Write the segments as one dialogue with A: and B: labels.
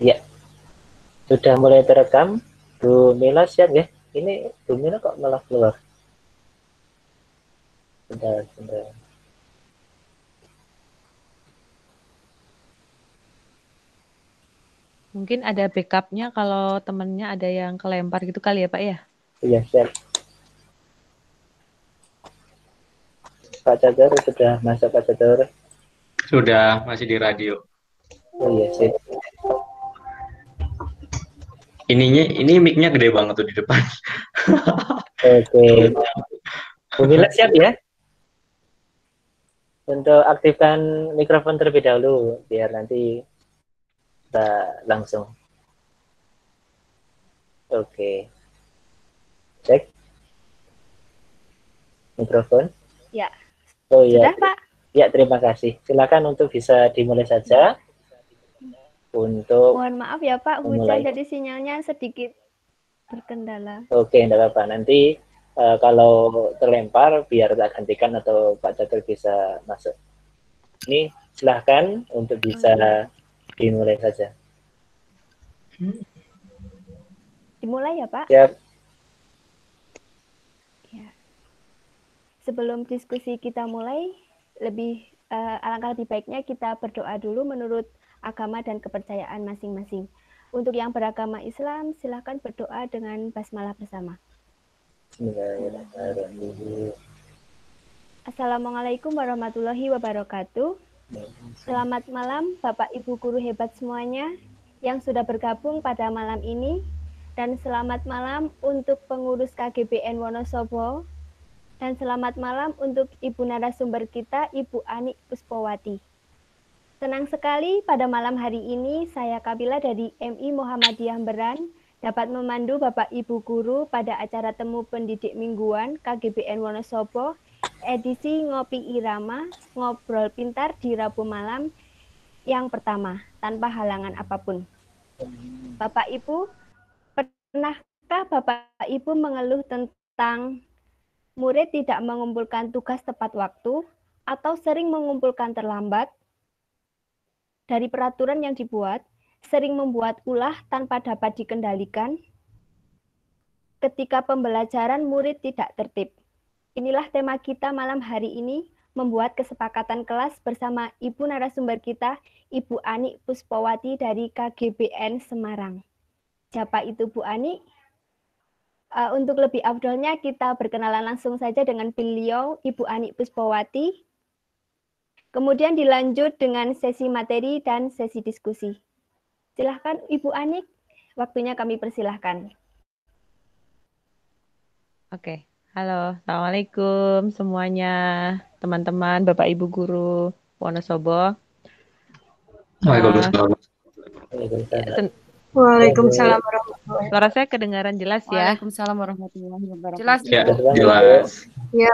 A: Ya, sudah mulai terekam. Bu Mila siap ya? Ini Bu Mila kok malah keluar? Bentar, bentar.
B: Mungkin ada backupnya kalau temennya ada yang kelempar gitu kali ya Pak ya?
A: Iya, siap. Pak Catur sudah masuk Pak Catur.
C: Sudah, masih di radio.
A: Oh iya, sip.
C: Ini mic-nya gede banget tuh di depan.
A: Oke. Bu Mila siap ya? Untuk aktifkan mikrofon terlebih dahulu, biar nanti kita langsung. Oke. Cek mikrofon.
D: Ya,
A: Oh iya.
D: sudah Pak.
A: Ya, terima kasih. Silakan untuk bisa dimulai saja untuk
D: Mohon maaf ya Pak, hujan
A: memulai.
D: jadi sinyalnya sedikit berkendala.
A: Oke, enggak apa-apa. Nanti kalau terlempar biar tak gantikan atau Pak Catur bisa masuk. Ini silahkan untuk bisa dimulai saja.
D: Dimulai ya Pak?
A: Siap.
D: Ya. Sebelum diskusi kita mulai, alangkah lebih baiknya kita berdoa dulu menurut agama dan kepercayaan masing-masing. Untuk yang beragama Islam, silahkan berdoa dengan basmalah bersama.
A: Bismillahirrahmanirrahim.
D: Assalamualaikum warahmatullahi wabarakatuh. Selamat malam Bapak Ibu guru hebat semuanya yang sudah bergabung pada malam ini. Dan selamat malam untuk pengurus KGBN Wonosobo. Dan selamat malam untuk Ibu narasumber kita, Ibu Ani Puspowati. Senang sekali pada malam hari ini saya Kabila dari MI Muhammadiyah Beran dapat memandu Bapak Ibu guru pada acara temu pendidik mingguan KGBN Wonosobo edisi Ngopi Irama, Ngobrol Pintar di Rabu malam yang pertama tanpa halangan apapun. Bapak Ibu, pernahkah Bapak Ibu mengeluh tentang murid tidak mengumpulkan tugas tepat waktu atau sering mengumpulkan terlambat? Dari peraturan yang dibuat, sering membuat ulah tanpa dapat dikendalikan. Ketika pembelajaran murid tidak tertib. Inilah tema kita malam hari ini, membuat kesepakatan kelas bersama Ibu narasumber kita, Ibu Ani Puspowati dari KGBN Semarang. Siapa itu Bu Ani? Untuk lebih afdolnya kita berkenalan langsung saja dengan beliau, Ibu Ani Puspowati. Kemudian dilanjut dengan sesi materi dan sesi diskusi. Silahkan Ibu Anik, waktunya kami persilahkan.
B: Oke, halo, Assalamualaikum semuanya, teman-teman, Bapak Ibu Guru Wonosobo.
C: Waalaikumsalam.
E: Waalaikumsalam warahmatullahi
B: Suara saya kedengaran jelas ya?
F: Waalaikumsalam warahmatullahi wabarakatuh.
D: Jelas,
C: Ya,
D: Ibu.
C: jelas.
E: Ya,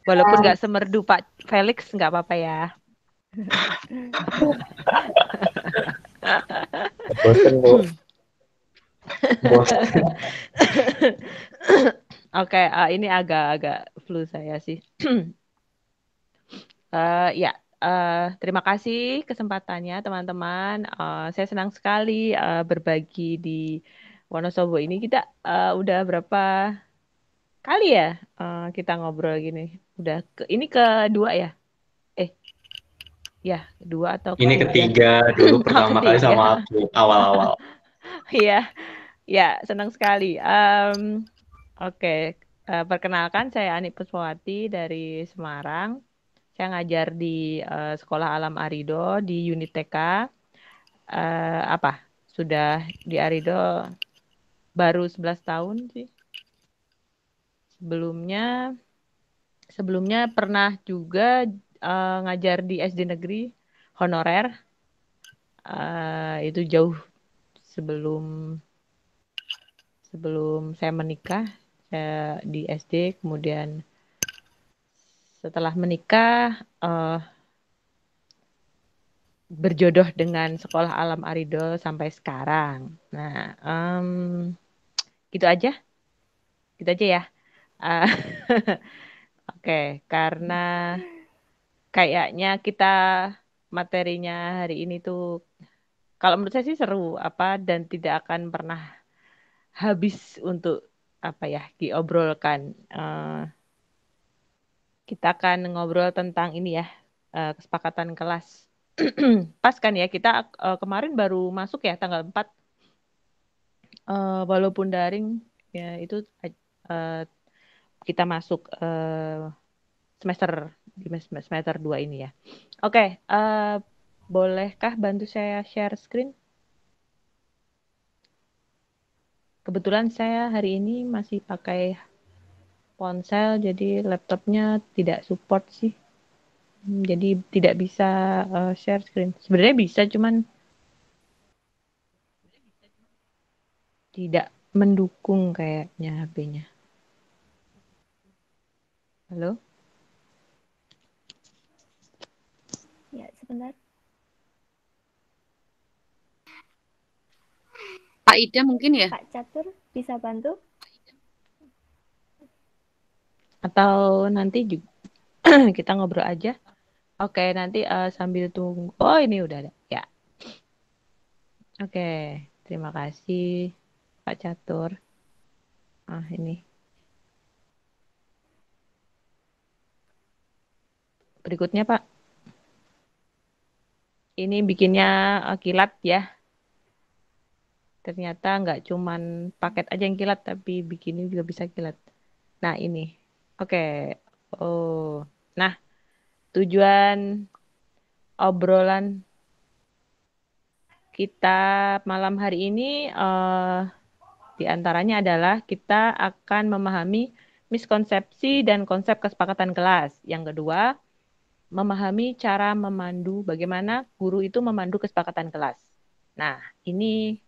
B: Walaupun nggak semerdu Pak Felix, nggak apa-apa ya.
A: Bosen, Bu.
B: Oke, ini agak-agak flu saya sih. Ya, terima kasih kesempatannya teman-teman. Saya senang sekali berbagi di Wonosobo ini. Kita udah berapa kali ya kita ngobrol gini? Ini kedua ya? Ya, kedua atau
C: Ini
B: ketiga?
C: ketiga, dulu
B: Oh,
C: pertama kali
B: ketiga.
C: sama aku, awal-awal.
B: Iya, ya, senang sekali. Oke, perkenalkan saya Ani Puspowati dari Semarang. Saya ngajar di Sekolah Alam Arido di unit TK. Sudah di Arido baru 11 tahun sih. Sebelumnya pernah juga ngajar di SD negeri honorer. Itu jauh sebelum saya menikah. Saya di SD, kemudian setelah menikah berjodoh dengan Sekolah Alam Arido sampai sekarang. Nah, gitu aja ya. Oke, karena kayaknya kita materinya hari ini tuh kalau menurut saya sih seru dan tidak akan pernah habis untuk diobrolkan. Kita akan ngobrol tentang ini ya, kesepakatan kelas. Pas kan ya, kita kemarin baru masuk ya tanggal 4, walaupun daring ya itu kita masuk semester 2 ini ya. Oke, bolehkah bantu saya share screen? Kebetulan saya hari ini masih pakai ponsel, jadi laptopnya tidak support sih. Jadi tidak bisa share screen. Sebenarnya bisa, cuman tidak mendukung kayaknya HP-nya. Halo?
D: Ya, sebentar.
E: Pak Ida mungkin ya?
D: Pak Catur bisa bantu?
B: Atau nanti juga kita ngobrol aja. Oke, nanti sambil tunggu. Oh, ini udah ada. Ya. Oke, terima kasih Pak Catur. Ini. Berikutnya, Pak. Ini bikinnya kilat ya. Ternyata nggak cuman paket aja yang kilat, tapi bikinnya juga bisa kilat. Nah, ini. Oke. Oh. Nah, tujuan obrolan kita malam hari ini diantaranya adalah kita akan memahami miskonsepsi dan konsep kesepakatan kelas. Yang kedua, memahami cara memandu, bagaimana guru itu memandu kesepakatan kelas. Nah, ini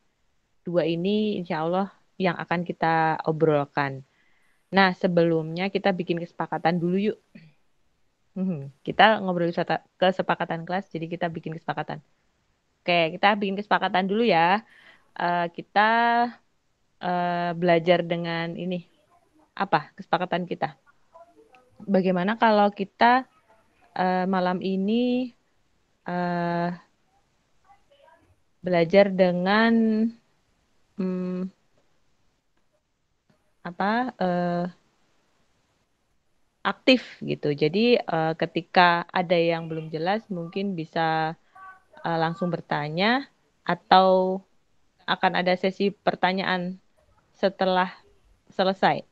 B: dua ini insya Allah yang akan kita obrolkan. Nah, sebelumnya kita bikin kesepakatan dulu yuk. Kita ngobrol kesepakatan kelas, jadi kita bikin kesepakatan. Oke, kita bikin kesepakatan dulu ya. Kita belajar dengan ini. Apa kesepakatan kita? Bagaimana kalau kita malam ini belajar dengan aktif gitu. Jadi ketika ada yang belum jelas mungkin bisa langsung bertanya atau akan ada sesi pertanyaan setelah selesai.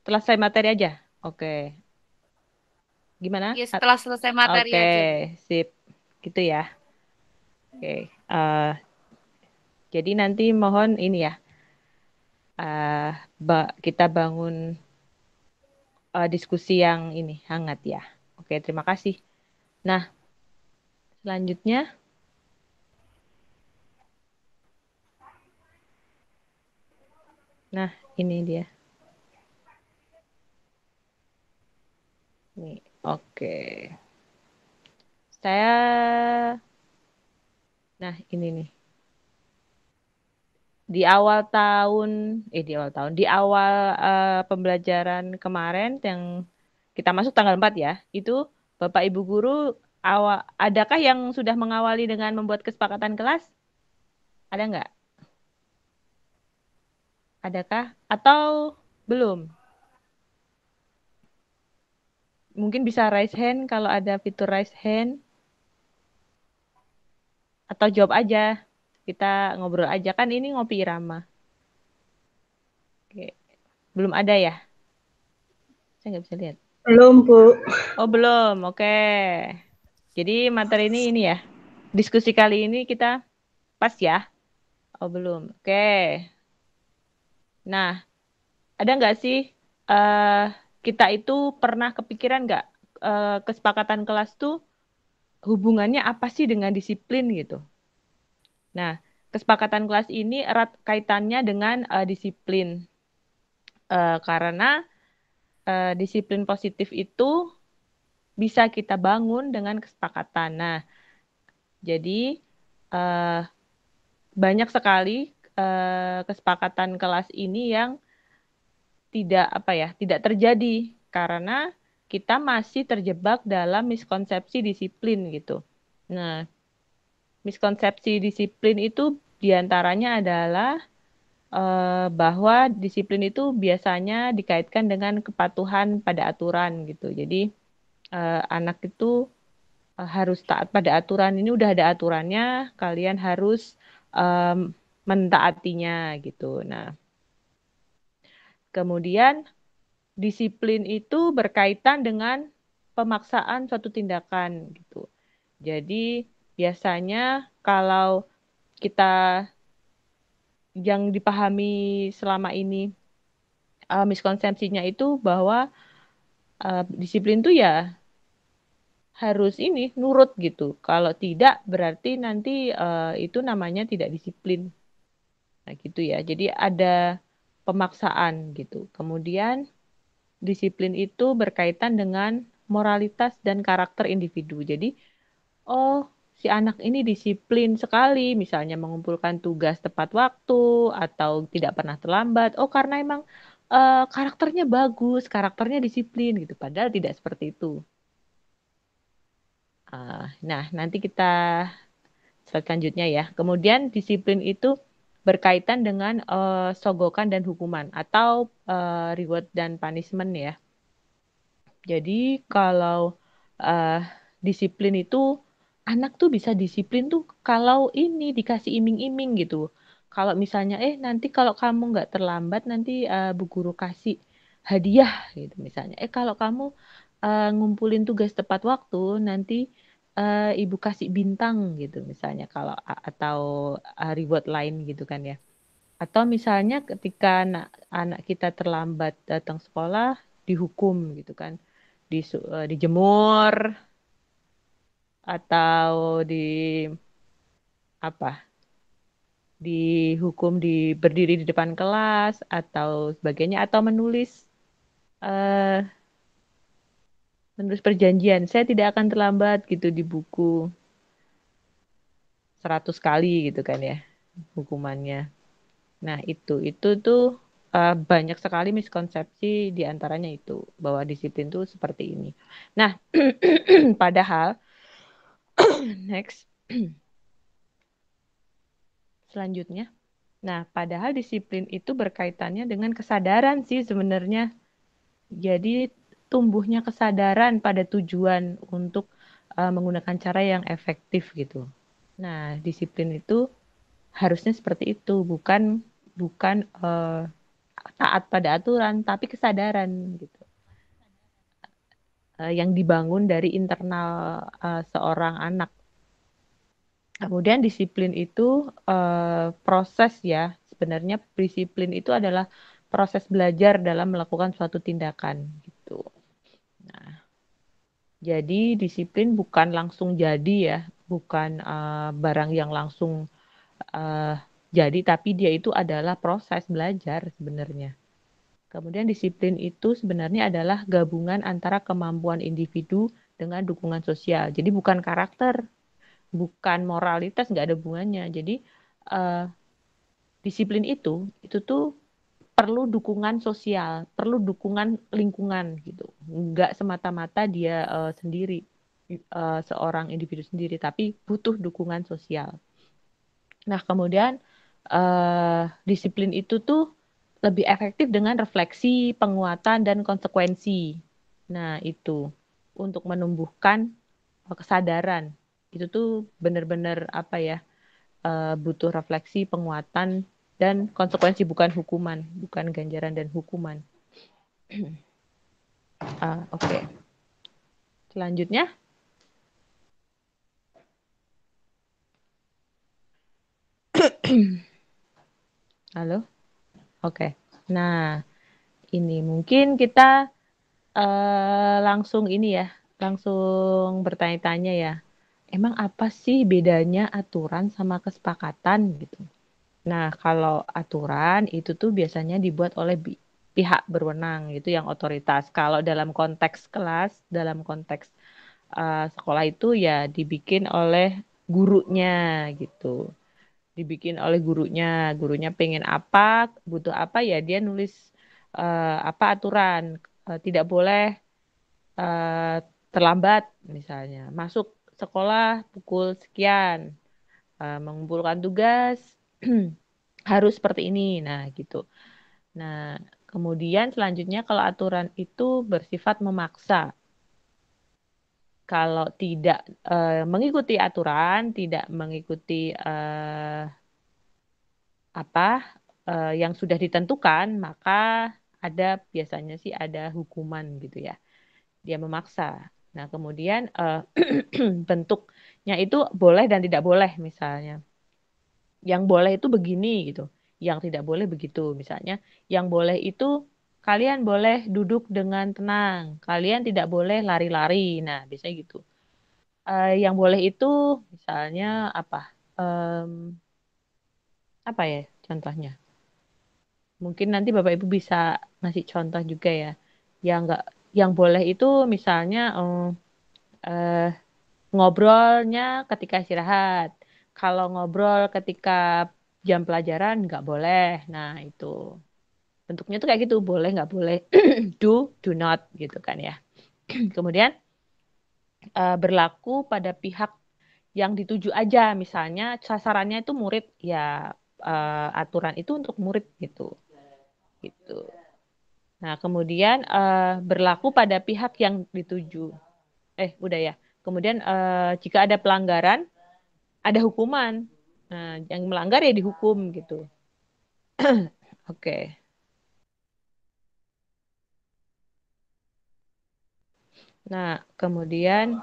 B: Setelah selesai materi aja. Oke. Gimana?
E: Ya, setelah selesai materi aja.
B: Oke, sip. Gitu ya. Oke. Jadi nanti mohon ini ya. Kita bangun diskusi yang ini hangat ya. Oke, terima kasih. Nah, selanjutnya. Nah, ini dia. Nih, oke. Nah ini nih. Di awal pembelajaran kemarin yang kita masuk tanggal 4 ya, itu Bapak Ibu guru adakah yang sudah mengawali dengan membuat kesepakatan kelas? Ada nggak? Adakah? Atau belum? Mungkin bisa raise hand kalau ada fitur raise hand. Atau jawab aja. Kita ngobrol aja. Kan ini ngopi irama. Oke. Belum ada ya? Saya nggak bisa lihat.
F: Belum, Bu.
B: Oh, belum. Oke. Jadi materi ini ya. Diskusi kali ini kita pas ya? Oh, belum. Oke. Nah, ada nggak sih kita itu pernah kepikiran nggak kesepakatan kelas tuh hubungannya apa sih dengan disiplin gitu? Nah, kesepakatan kelas ini erat kaitannya dengan disiplin. Karena disiplin positif itu bisa kita bangun dengan kesepakatan. Nah, jadi banyak sekali kesepakatan kelas ini yang tidak terjadi karena kita masih terjebak dalam miskonsepsi disiplin gitu. Nah, miskonsepsi disiplin itu diantaranya adalah bahwa disiplin itu biasanya dikaitkan dengan kepatuhan pada aturan gitu. Jadi anak itu harus taat pada aturan. Ini udah ada aturannya, kalian harus mentaatinya gitu. Nah, kemudian disiplin itu berkaitan dengan pemaksaan suatu tindakan gitu. Jadi biasanya kalau kita yang dipahami selama ini miskonsepsinya itu bahwa disiplin itu ya harus ini nurut gitu. Kalau tidak berarti nanti itu namanya tidak disiplin. Nah, gitu ya. Jadi ada pemaksaan gitu. Kemudian disiplin itu berkaitan dengan moralitas dan karakter individu. Jadi, oh, si anak ini disiplin sekali, misalnya mengumpulkan tugas tepat waktu atau tidak pernah terlambat. Oh, karena emang karakternya bagus, karakternya disiplin gitu. Padahal tidak seperti itu. Nah, nanti kita slide selanjutnya ya. Kemudian disiplin itu berkaitan dengan sogokan dan hukuman atau reward dan punishment ya. Jadi kalau disiplin itu anak tuh bisa disiplin tuh kalau ini dikasih iming-iming gitu. Kalau misalnya nanti kalau kamu nggak terlambat nanti Bu Guru kasih hadiah gitu misalnya. Kalau kamu ngumpulin tugas tepat waktu nanti Ibu kasih bintang gitu misalnya kalau atau reward lain gitu kan ya. Atau misalnya ketika anak kita terlambat datang sekolah dihukum gitu kan. Dijemur atau di apa? Dihukum berdiri di depan kelas atau sebagainya atau eh, menulis perjanjian. Saya tidak akan terlambat gitu di buku 100 kali gitu kan ya hukumannya. Nah, itu tuh banyak sekali miskonsepsi di antaranya itu bahwa disiplin tuh seperti ini. Nah, padahal next selanjutnya. Nah, padahal disiplin itu berkaitannya dengan kesadaran sih sebenarnya. Jadi tumbuhnya kesadaran pada tujuan untuk menggunakan cara yang efektif gitu. Nah, disiplin itu harusnya seperti itu, bukan taat pada aturan, tapi kesadaran gitu. Yang dibangun dari internal seorang anak. Kemudian disiplin itu proses ya. Sebenarnya disiplin itu adalah proses belajar dalam melakukan suatu tindakan gitu. Nah, jadi disiplin bukan langsung jadi ya, bukan barang yang langsung jadi, tapi dia itu adalah proses belajar sebenarnya. Kemudian disiplin itu sebenarnya adalah gabungan antara kemampuan individu dengan dukungan sosial. Jadi bukan karakter, bukan moralitas, nggak ada hubungannya. Jadi disiplin itu tuh perlu dukungan sosial, perlu dukungan lingkungan gitu. Nggak semata-mata dia sendiri, seorang individu sendiri, tapi butuh dukungan sosial. Nah, kemudian disiplin itu tuh lebih efektif dengan refleksi, penguatan, dan konsekuensi. Nah, itu untuk menumbuhkan kesadaran. Itu tuh benar-benar apa ya, butuh refleksi, penguatan, dan konsekuensi, bukan hukuman, bukan ganjaran dan hukuman. Oke. Selanjutnya. Halo? Oke. Nah, ini mungkin kita langsung ini ya, langsung bertanya-tanya ya. Emang apa sih bedanya aturan sama kesepakatan gitu? Nah, kalau aturan itu tuh biasanya dibuat oleh pihak berwenang, itu yang otoritas. Kalau dalam konteks kelas, dalam konteks sekolah itu ya dibikin oleh gurunya gitu. Dibikin oleh gurunya pengen apa, butuh apa ya dia nulis apa aturan. Tidak boleh eh, terlambat misalnya, masuk sekolah pukul sekian, mengumpulkan tugas harus seperti ini. Nah, gitu. Nah, kemudian selanjutnya kalau aturan itu bersifat memaksa. Kalau tidak mengikuti aturan, tidak mengikuti yang sudah ditentukan, maka biasanya sih ada hukuman gitu ya. Dia memaksa. Nah, kemudian bentuknya itu boleh dan tidak boleh misalnya. Yang boleh itu begini gitu, yang tidak boleh begitu. Misalnya, yang boleh itu kalian boleh duduk dengan tenang, kalian tidak boleh lari-lari. Nah, biasanya gitu. Yang boleh itu misalnya apa? Em, apa ya contohnya? Mungkin nanti Bapak Ibu bisa ngasih contoh juga ya. Yang enggak, yang boleh itu misalnya eh, ngobrolnya ketika istirahat. Kalau ngobrol ketika jam pelajaran nggak boleh. Nah, itu bentuknya tuh kayak gitu, boleh nggak boleh, do, do not gitu kan ya. Kemudian berlaku pada pihak yang dituju aja, misalnya sasarannya itu murid, ya aturan itu untuk murid gitu. Gitu. Nah, kemudian berlaku pada pihak yang dituju. Udah ya. Kemudian jika ada pelanggaran, ada hukuman. Nah, yang melanggar ya dihukum gitu. Oke. Nah, kemudian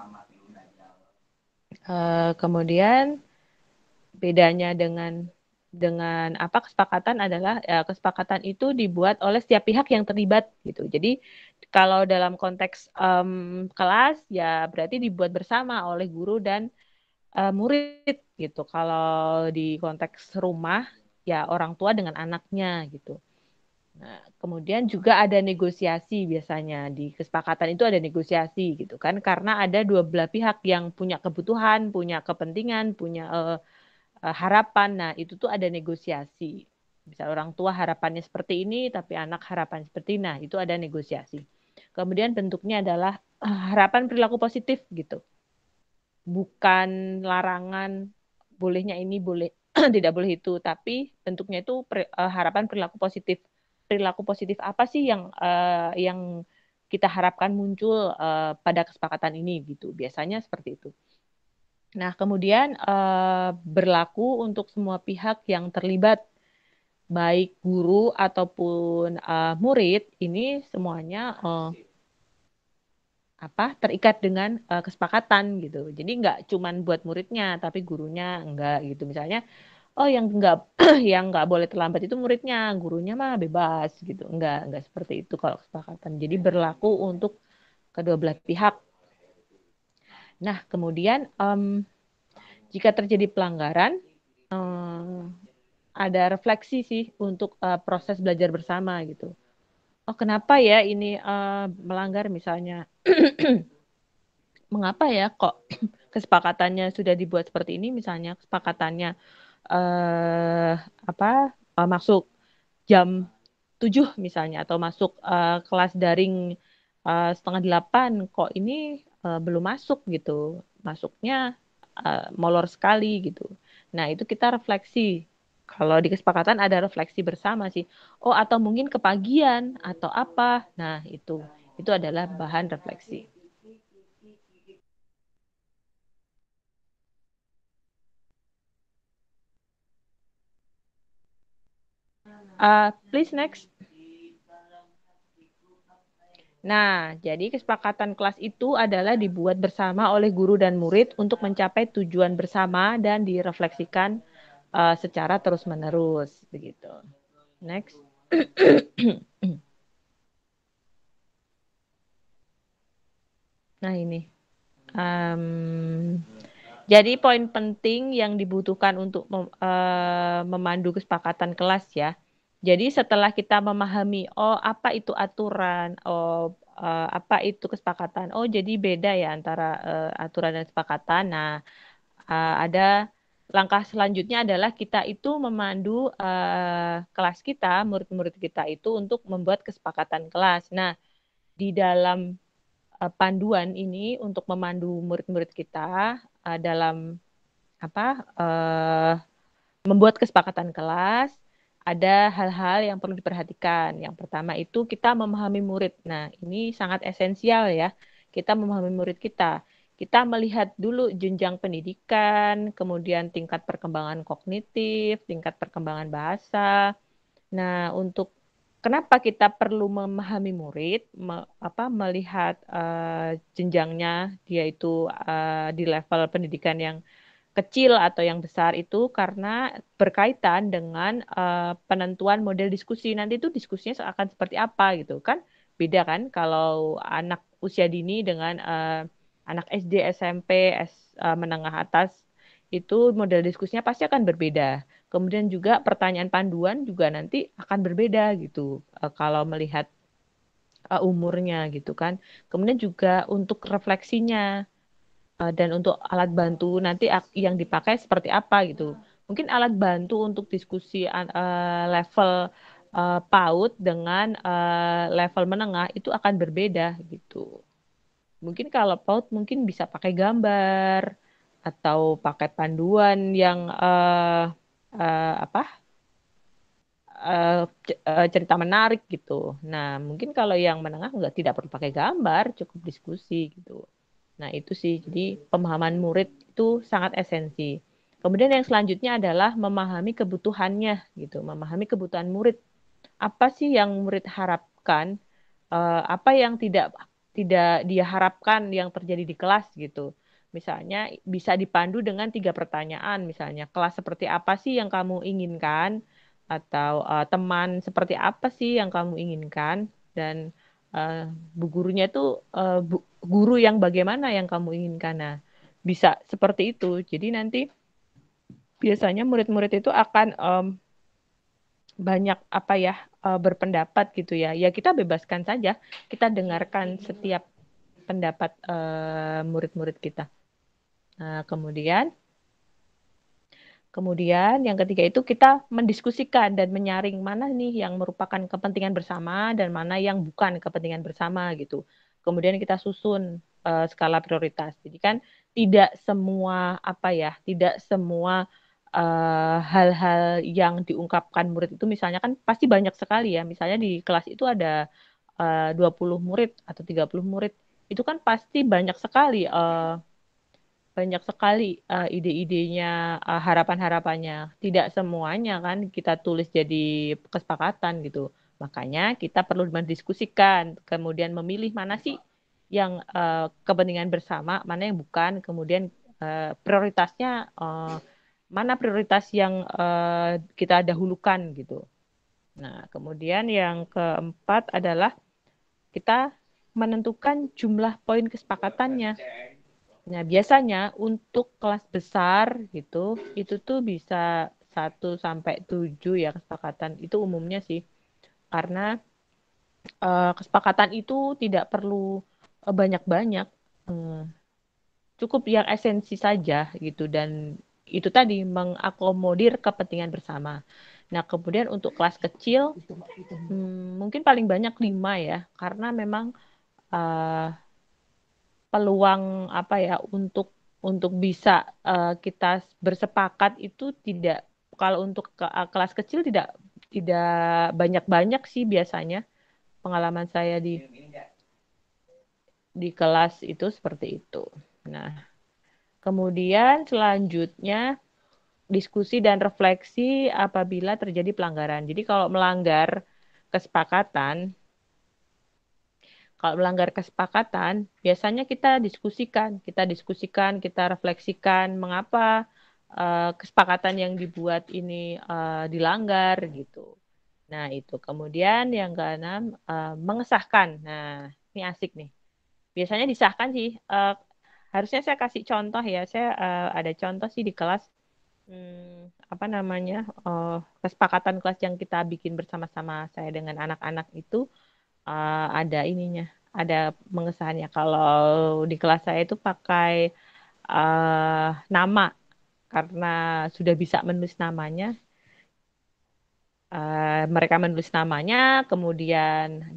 B: bedanya dengan apa kesepakatan adalah kesepakatan itu dibuat oleh setiap pihak yang terlibat gitu. Jadi kalau dalam konteks kelas ya berarti dibuat bersama oleh guru dan murid gitu. Kalau di konteks rumah ya orang tua dengan anaknya gitu. Nah, kemudian juga ada negosiasi biasanya di kesepakatan itu ada negosiasi gitu kan karena ada dua belah pihak yang punya kebutuhan, punya kepentingan, punya harapan. Nah, itu tuh ada negosiasi. Misal orang tua harapannya seperti ini tapi anak harapan seperti ini. Nah, itu ada negosiasi. Kemudian bentuknya adalah harapan perilaku positif gitu. Bukan larangan bolehnya ini boleh tidak boleh itu, tapi bentuknya itu harapan perilaku positif. Perilaku positif apa sih yang kita harapkan muncul pada kesepakatan ini gitu. Biasanya seperti itu. Nah, kemudian berlaku untuk semua pihak yang terlibat, baik guru ataupun murid, ini semuanya terikat dengan kesepakatan gitu. Jadi nggak cuman buat muridnya, tapi gurunya enggak gitu. Misalnya, oh yang nggak yang nggak boleh terlambat itu muridnya, gurunya mah bebas gitu. Enggak seperti itu kalau kesepakatan. Jadi berlaku untuk kedua belah pihak. Nah, kemudian jika terjadi pelanggaran, ada refleksi sih untuk proses belajar bersama gitu. Oh, kenapa ya ini melanggar misalnya? Mengapa ya kok kesepakatannya sudah dibuat seperti ini? Misalnya kesepakatannya eh, masuk jam 7 misalnya atau masuk kelas daring 7:30 kok ini belum masuk gitu. Masuknya molor sekali gitu. Nah, itu kita refleksi. Kalau di kesepakatan ada refleksi bersama sih. Oh, atau mungkin kepagian atau apa. Nah, itu adalah bahan refleksi. Please next. Nah, jadi kesepakatan kelas itu adalah dibuat bersama oleh guru dan murid untuk mencapai tujuan bersama dan direfleksikan secara terus-menerus, begitu. Next. Nah, ini. Jadi poin penting yang dibutuhkan untuk memandu kesepakatan kelas ya. Jadi setelah kita memahami, oh apa itu aturan, oh apa itu kesepakatan, oh jadi beda ya antara aturan dan kesepakatan. Nah, ada langkah selanjutnya adalah kita itu memandu kelas kita, murid-murid kita itu untuk membuat kesepakatan kelas. Nah, di dalam panduan ini untuk memandu murid-murid kita dalam membuat kesepakatan kelas. Ada hal-hal yang perlu diperhatikan. Yang pertama itu kita memahami murid. Nah, ini sangat esensial ya. Kita memahami murid kita. Kita melihat dulu jenjang pendidikan, kemudian tingkat perkembangan kognitif, tingkat perkembangan bahasa. Nah, untuk kenapa kita perlu memahami murid, melihat jenjangnya, dia itu di level pendidikan yang kecil atau yang besar itu karena berkaitan dengan penentuan model diskusi. Nanti itu diskusinya akan seperti apa gitu kan. Beda kan kalau anak usia dini dengan anak SD, SMP, menengah atas itu model diskusinya pasti akan berbeda. Kemudian juga pertanyaan panduan juga nanti akan berbeda gitu kalau melihat umurnya gitu kan. Kemudian juga untuk refleksinya dan untuk alat bantu nanti yang dipakai seperti apa gitu. Mungkin alat bantu untuk diskusi level PAUD dengan level menengah itu akan berbeda gitu. Mungkin kalau PAUD mungkin bisa pakai gambar atau pakai panduan yang cerita menarik gitu. Nah, mungkin kalau yang menengah tidak perlu pakai gambar, cukup diskusi gitu. Nah, itu sih. Jadi pemahaman murid itu sangat esensi. Kemudian yang selanjutnya adalah memahami kebutuhannya gitu, memahami kebutuhan murid. Apa sih yang murid harapkan? Apa yang tidak dia harapkan yang terjadi di kelas gitu. Misalnya bisa dipandu dengan 3 pertanyaan, misalnya kelas seperti apa sih yang kamu inginkan? Atau teman seperti apa sih yang kamu inginkan? Dan bu gurunya itu guru yang bagaimana yang kamu inginkan. Nah, bisa seperti itu. Jadi nanti biasanya murid-murid itu akan banyak berpendapat gitu ya. Ya kita bebaskan saja, kita dengarkan setiap pendapat murid-murid kita. Nah, kemudian yang ketiga itu kita mendiskusikan dan menyaring mana nih yang merupakan kepentingan bersama dan mana yang bukan kepentingan bersama gitu. Kemudian kita susun skala prioritas. Jadi kan tidak semua hal-hal yang diungkapkan murid itu misalnya kan pasti banyak sekali ya. Misalnya di kelas itu ada 20 murid atau 30 murid. Itu kan pasti banyak sekali ide-idenya, harapan-harapannya. Tidak semuanya kan kita tulis jadi kesepakatan gitu. Makanya kita perlu mendiskusikan, kemudian memilih mana sih yang kepentingan bersama, mana yang bukan, kemudian prioritasnya mana prioritas yang kita dahulukan gitu. Nah, kemudian yang keempat adalah kita menentukan jumlah poin kesepakatannya. Nah, biasanya untuk kelas besar gitu, itu tuh bisa 1 sampai 7 ya kesepakatan. Itu umumnya sih. Karena kesepakatan itu tidak perlu banyak-banyak. Cukup yang esensi saja gitu dan itu tadi mengakomodir kepentingan bersama. Nah, kemudian untuk kelas kecil mungkin paling banyak 5 ya, karena memang peluang untuk bisa kita bersepakat itu tidak, kalau untuk kelas kecil tidak banyak-banyak sih biasanya. Pengalaman saya di kelas itu seperti itu. Nah, kemudian selanjutnya diskusi dan refleksi apabila terjadi pelanggaran. Jadi kalau melanggar kesepakatan, biasanya kita diskusikan, kita refleksikan mengapa kesepakatan yang dibuat ini dilanggar gitu. Nah, itu. Kemudian yang keenam, mengesahkan. Nah, ini asik nih. Biasanya disahkan sih. Harusnya saya kasih contoh ya. Saya ada contoh sih di kelas. Kesepakatan kelas yang kita bikin bersama-sama saya dengan anak-anak itu ada ininya, ada mengesahannya. Kalau di kelas saya itu pakai nama, karena sudah bisa menulis namanya. Mereka menulis namanya, kemudian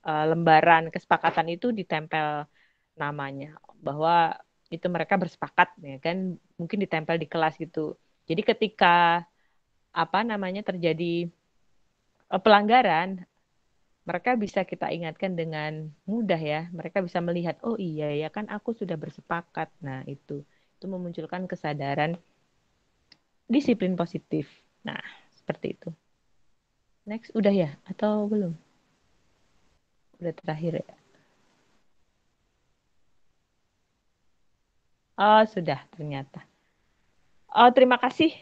B: lembaran kesepakatan itu ditempel namanya, bahwa itu mereka bersepakat ya kan, mungkin ditempel di kelas gitu. Jadi ketika terjadi pelanggaran, mereka bisa kita ingatkan dengan mudah ya. Mereka bisa melihat, oh iya ya kan aku sudah bersepakat. Nah itu memunculkan kesadaran disiplin positif. Nah seperti itu. Next, udah ya atau belum? Udah terakhir ya. Oh sudah ternyata. Oh terima kasih.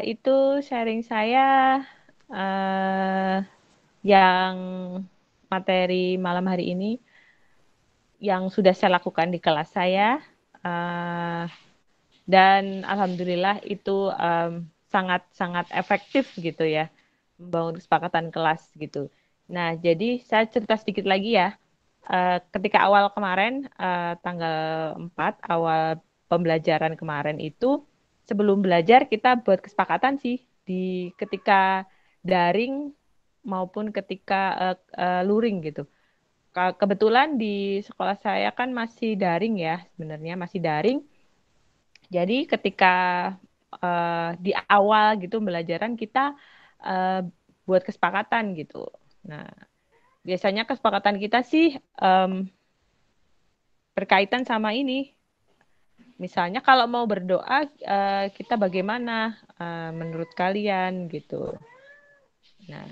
B: Itu sharing saya. Yang materi malam hari ini yang sudah saya lakukan di kelas saya, dan alhamdulillah itu sangat-sangat efektif gitu ya, membangun kesepakatan kelas gitu. Nah jadi saya cerita sedikit lagi ya. Ketika awal kemarin, tanggal 4 awal pembelajaran kemarin itu, sebelum belajar kita buat kesepakatan sih di ketika daring maupun ketika luring gitu. Kebetulan di sekolah saya kan masih daring ya, sebenarnya masih daring. Jadi ketika di awal gitu pembelajaran kita buat kesepakatan gitu. Nah, biasanya kesepakatan kita sih berkaitan sama ini. Misalnya kalau mau berdoa, kita bagaimana menurut kalian gitu. Nah,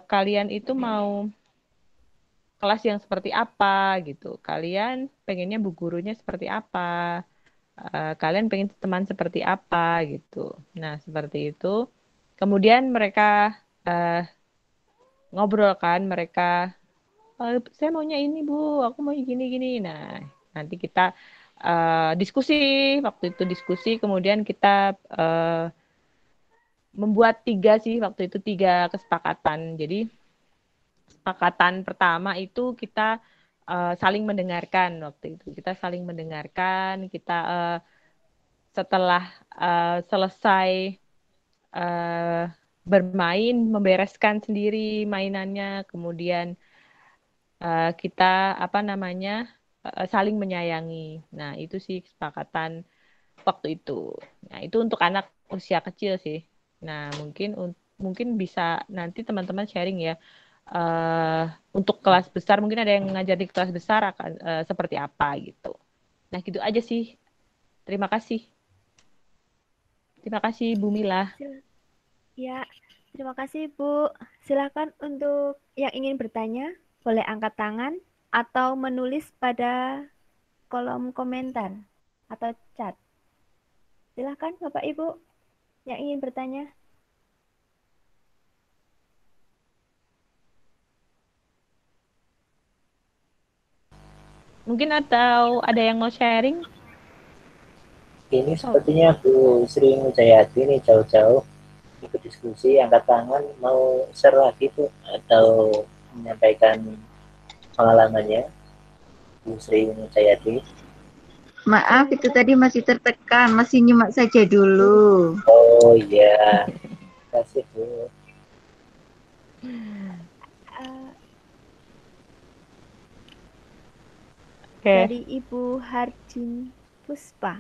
B: kalian itu mau kelas yang seperti apa gitu. Kalian pengennya bu gurunya seperti apa. Kalian pengen teman seperti apa gitu. Nah, seperti itu. Kemudian mereka ngobrol kan, mereka saya maunya ini Bu, aku mau gini-gini. Nah, nanti kita diskusi, waktu itu diskusi, kemudian kita membuat waktu itu tiga kesepakatan. Jadi kesepakatan pertama itu kita saling mendengarkan waktu itu. Kita saling mendengarkan, kita setelah selesai bermain, membereskan sendiri mainannya, kemudian kita saling menyayangi. Nah, itu sih kesepakatan waktu itu. Nah, itu untuk anak usia kecil sih. Nah, mungkin bisa nanti teman-teman sharing ya. Untuk kelas besar mungkin ada yang ngajar di kelas besar akan seperti apa gitu. Nah, gitu aja sih. Terima kasih. Terima kasih Bu Mila.
D: Ya, terima kasih Bu. Silakan untuk yang ingin bertanya, boleh angkat tangan atau menulis pada kolom komentar atau chat. Silakan Bapak Ibu yang ingin bertanya.
B: Mungkin atau ada yang mau sharing?
A: Ini sepertinya Bu Sri Mujayati nih jauh-jauh ikut diskusi, angkat tangan, mau share lagi Bu atau menyampaikan pengalamannya Bu Sri Mujayati.
F: Maaf, itu tadi masih tertekan, masih nyimak saja dulu.
A: Oh iya, terima kasih Bu.
D: Dari Ibu Harjin Puspa.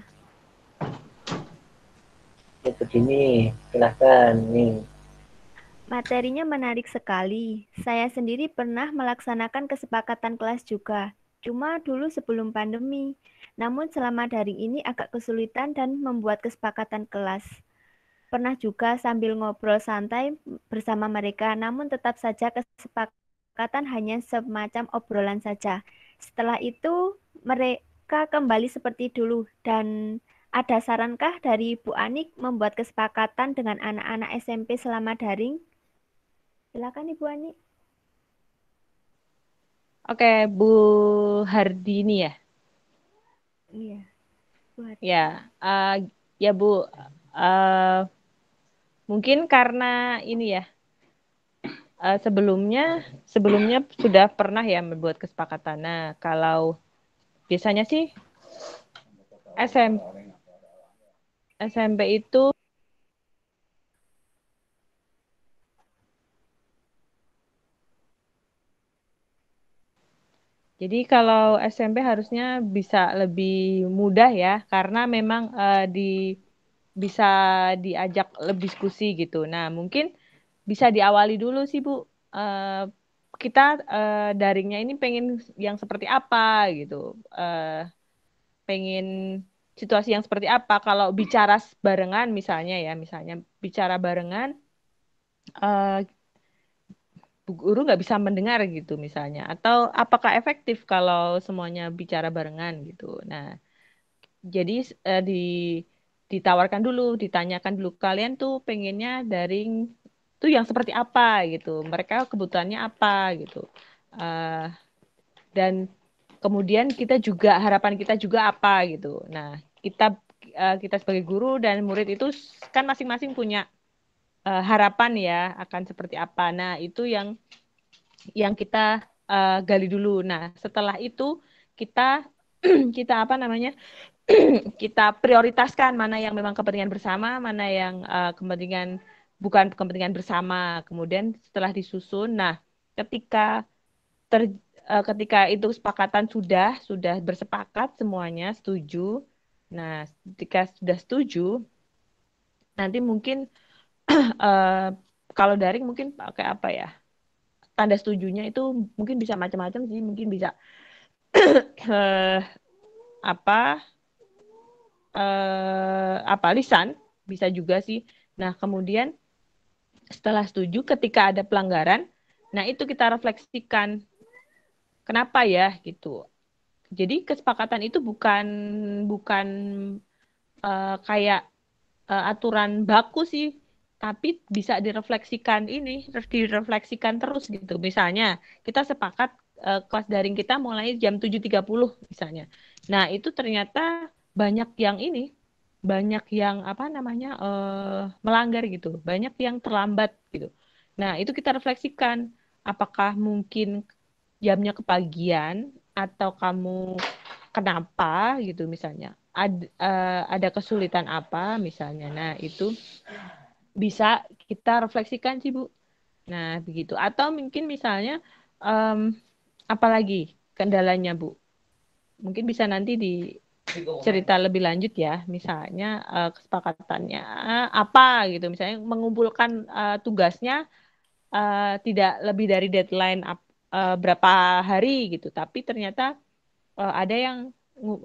A: Ya begini, silahkan nih.
D: Materinya menarik sekali. Saya sendiri pernah melaksanakan kesepakatan kelas juga. Cuma dulu sebelum pandemi. Namun selama daring ini agak kesulitan dan membuat kesepakatan kelas. Pernah juga sambil ngobrol santai bersama mereka, namun tetap saja kesepakatan hanya semacam obrolan saja. Setelah itu mereka kembali seperti dulu. Dan ada sarankah dari Bu Anik membuat kesepakatan dengan anak-anak SMP selama daring? Silakan Ibu Anik.
B: Oke, Bu Hardini ya.
D: Iya, Bu Hardini.
B: Ya Bu. Mungkin karena ini ya. Sebelumnya sudah pernah ya membuat kesepakatan. Nah, kalau biasanya sih SMP itu Jadi kalau SMP harusnya bisa lebih mudah ya, karena memang bisa diajak lebih diskusi gitu. Nah, mungkin bisa diawali dulu sih Bu. Kita daringnya ini pengen yang seperti apa gitu. Pengen situasi yang seperti apa. Kalau bicara barengan misalnya ya, misalnya bicara barengan, eh, guru nggak bisa mendengar gitu misalnya. Atau apakah efektif kalau semuanya bicara barengan gitu. Nah, jadi ditawarkan dulu, ditanyakan dulu kalian tuh pengennya daring tuh yang seperti apa gitu. Mereka kebutuhannya apa gitu. Eh, dan kemudian kita juga harapan kita juga apa gitu. Nah, kita sebagai guru dan murid itu kan masing-masing punya harapan ya akan seperti apa. Nah, itu yang kita gali dulu. Nah, setelah itu kita kita apa namanya? Kita prioritaskan mana yang memang kepentingan bersama, mana yang kepentingan bukan kepentingan bersama. Kemudian setelah disusun, nah ketika ter, ketika itu kesepakatan sudah bersepakat semuanya setuju. Nah, ketika sudah setuju, nanti mungkin eh, kalau daring mungkin pakai apa ya? Tanda setujunya itu mungkin bisa macam-macam sih, mungkin bisa eh, apa apa lisan bisa juga sih. Nah, kemudian setelah setuju ketika ada pelanggaran, nah itu kita refleksikan kenapa ya gitu. Jadi kesepakatan itu bukan bukan kayak aturan baku sih, tapi bisa direfleksikan terus gitu. Misalnya kita sepakat kelas daring kita mulai jam 7.30 misalnya. Nah, itu ternyata banyak yang banyak yang apa namanya melanggar gitu, banyak yang terlambat gitu. Nah, itu kita refleksikan apakah mungkin jamnya kepagian atau kamu kenapa gitu misalnya. Ada kesulitan apa misalnya. Nah, itu bisa kita refleksikan sih, Bu. Nah, begitu. Atau mungkin misalnya em, apalagi kendalanya, Bu. Mungkin bisa nanti cerita lebih lanjut ya. Misalnya kesepakatannya apa gitu. Misalnya mengumpulkan tugasnya tidak lebih dari deadline berapa hari gitu. Tapi ternyata ada yang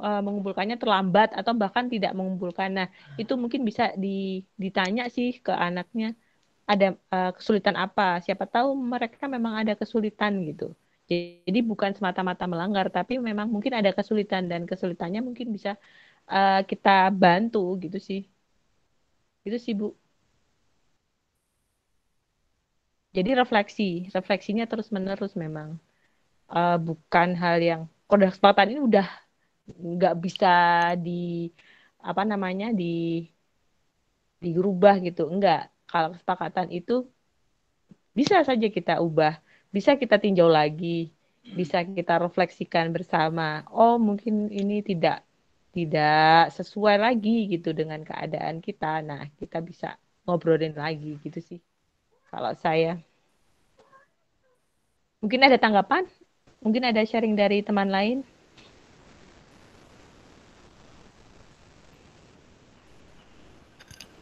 B: mengumpulkannya terlambat atau bahkan tidak mengumpulkan. Nah, itu mungkin bisa ditanya sih ke anaknya ada kesulitan apa. Siapa tahu mereka memang ada kesulitan gitu. Jadi bukan semata-mata melanggar, tapi memang mungkin ada kesulitan dan kesulitannya mungkin bisa kita bantu gitu sih. Itu sih Bu. Jadi refleksinya terus-menerus memang. Bukan hal yang kode kesepakatan ini udah nggak bisa di apa namanya dirubah gitu. Enggak. Kalau kesepakatan itu bisa saja kita ubah, bisa kita tinjau lagi, bisa kita refleksikan bersama. Oh, mungkin ini tidak sesuai lagi gitu dengan keadaan kita. Nah, kita bisa ngobrolin lagi gitu sih. Kalau saya mungkin ada tanggapan, mungkin ada sharing dari teman lain.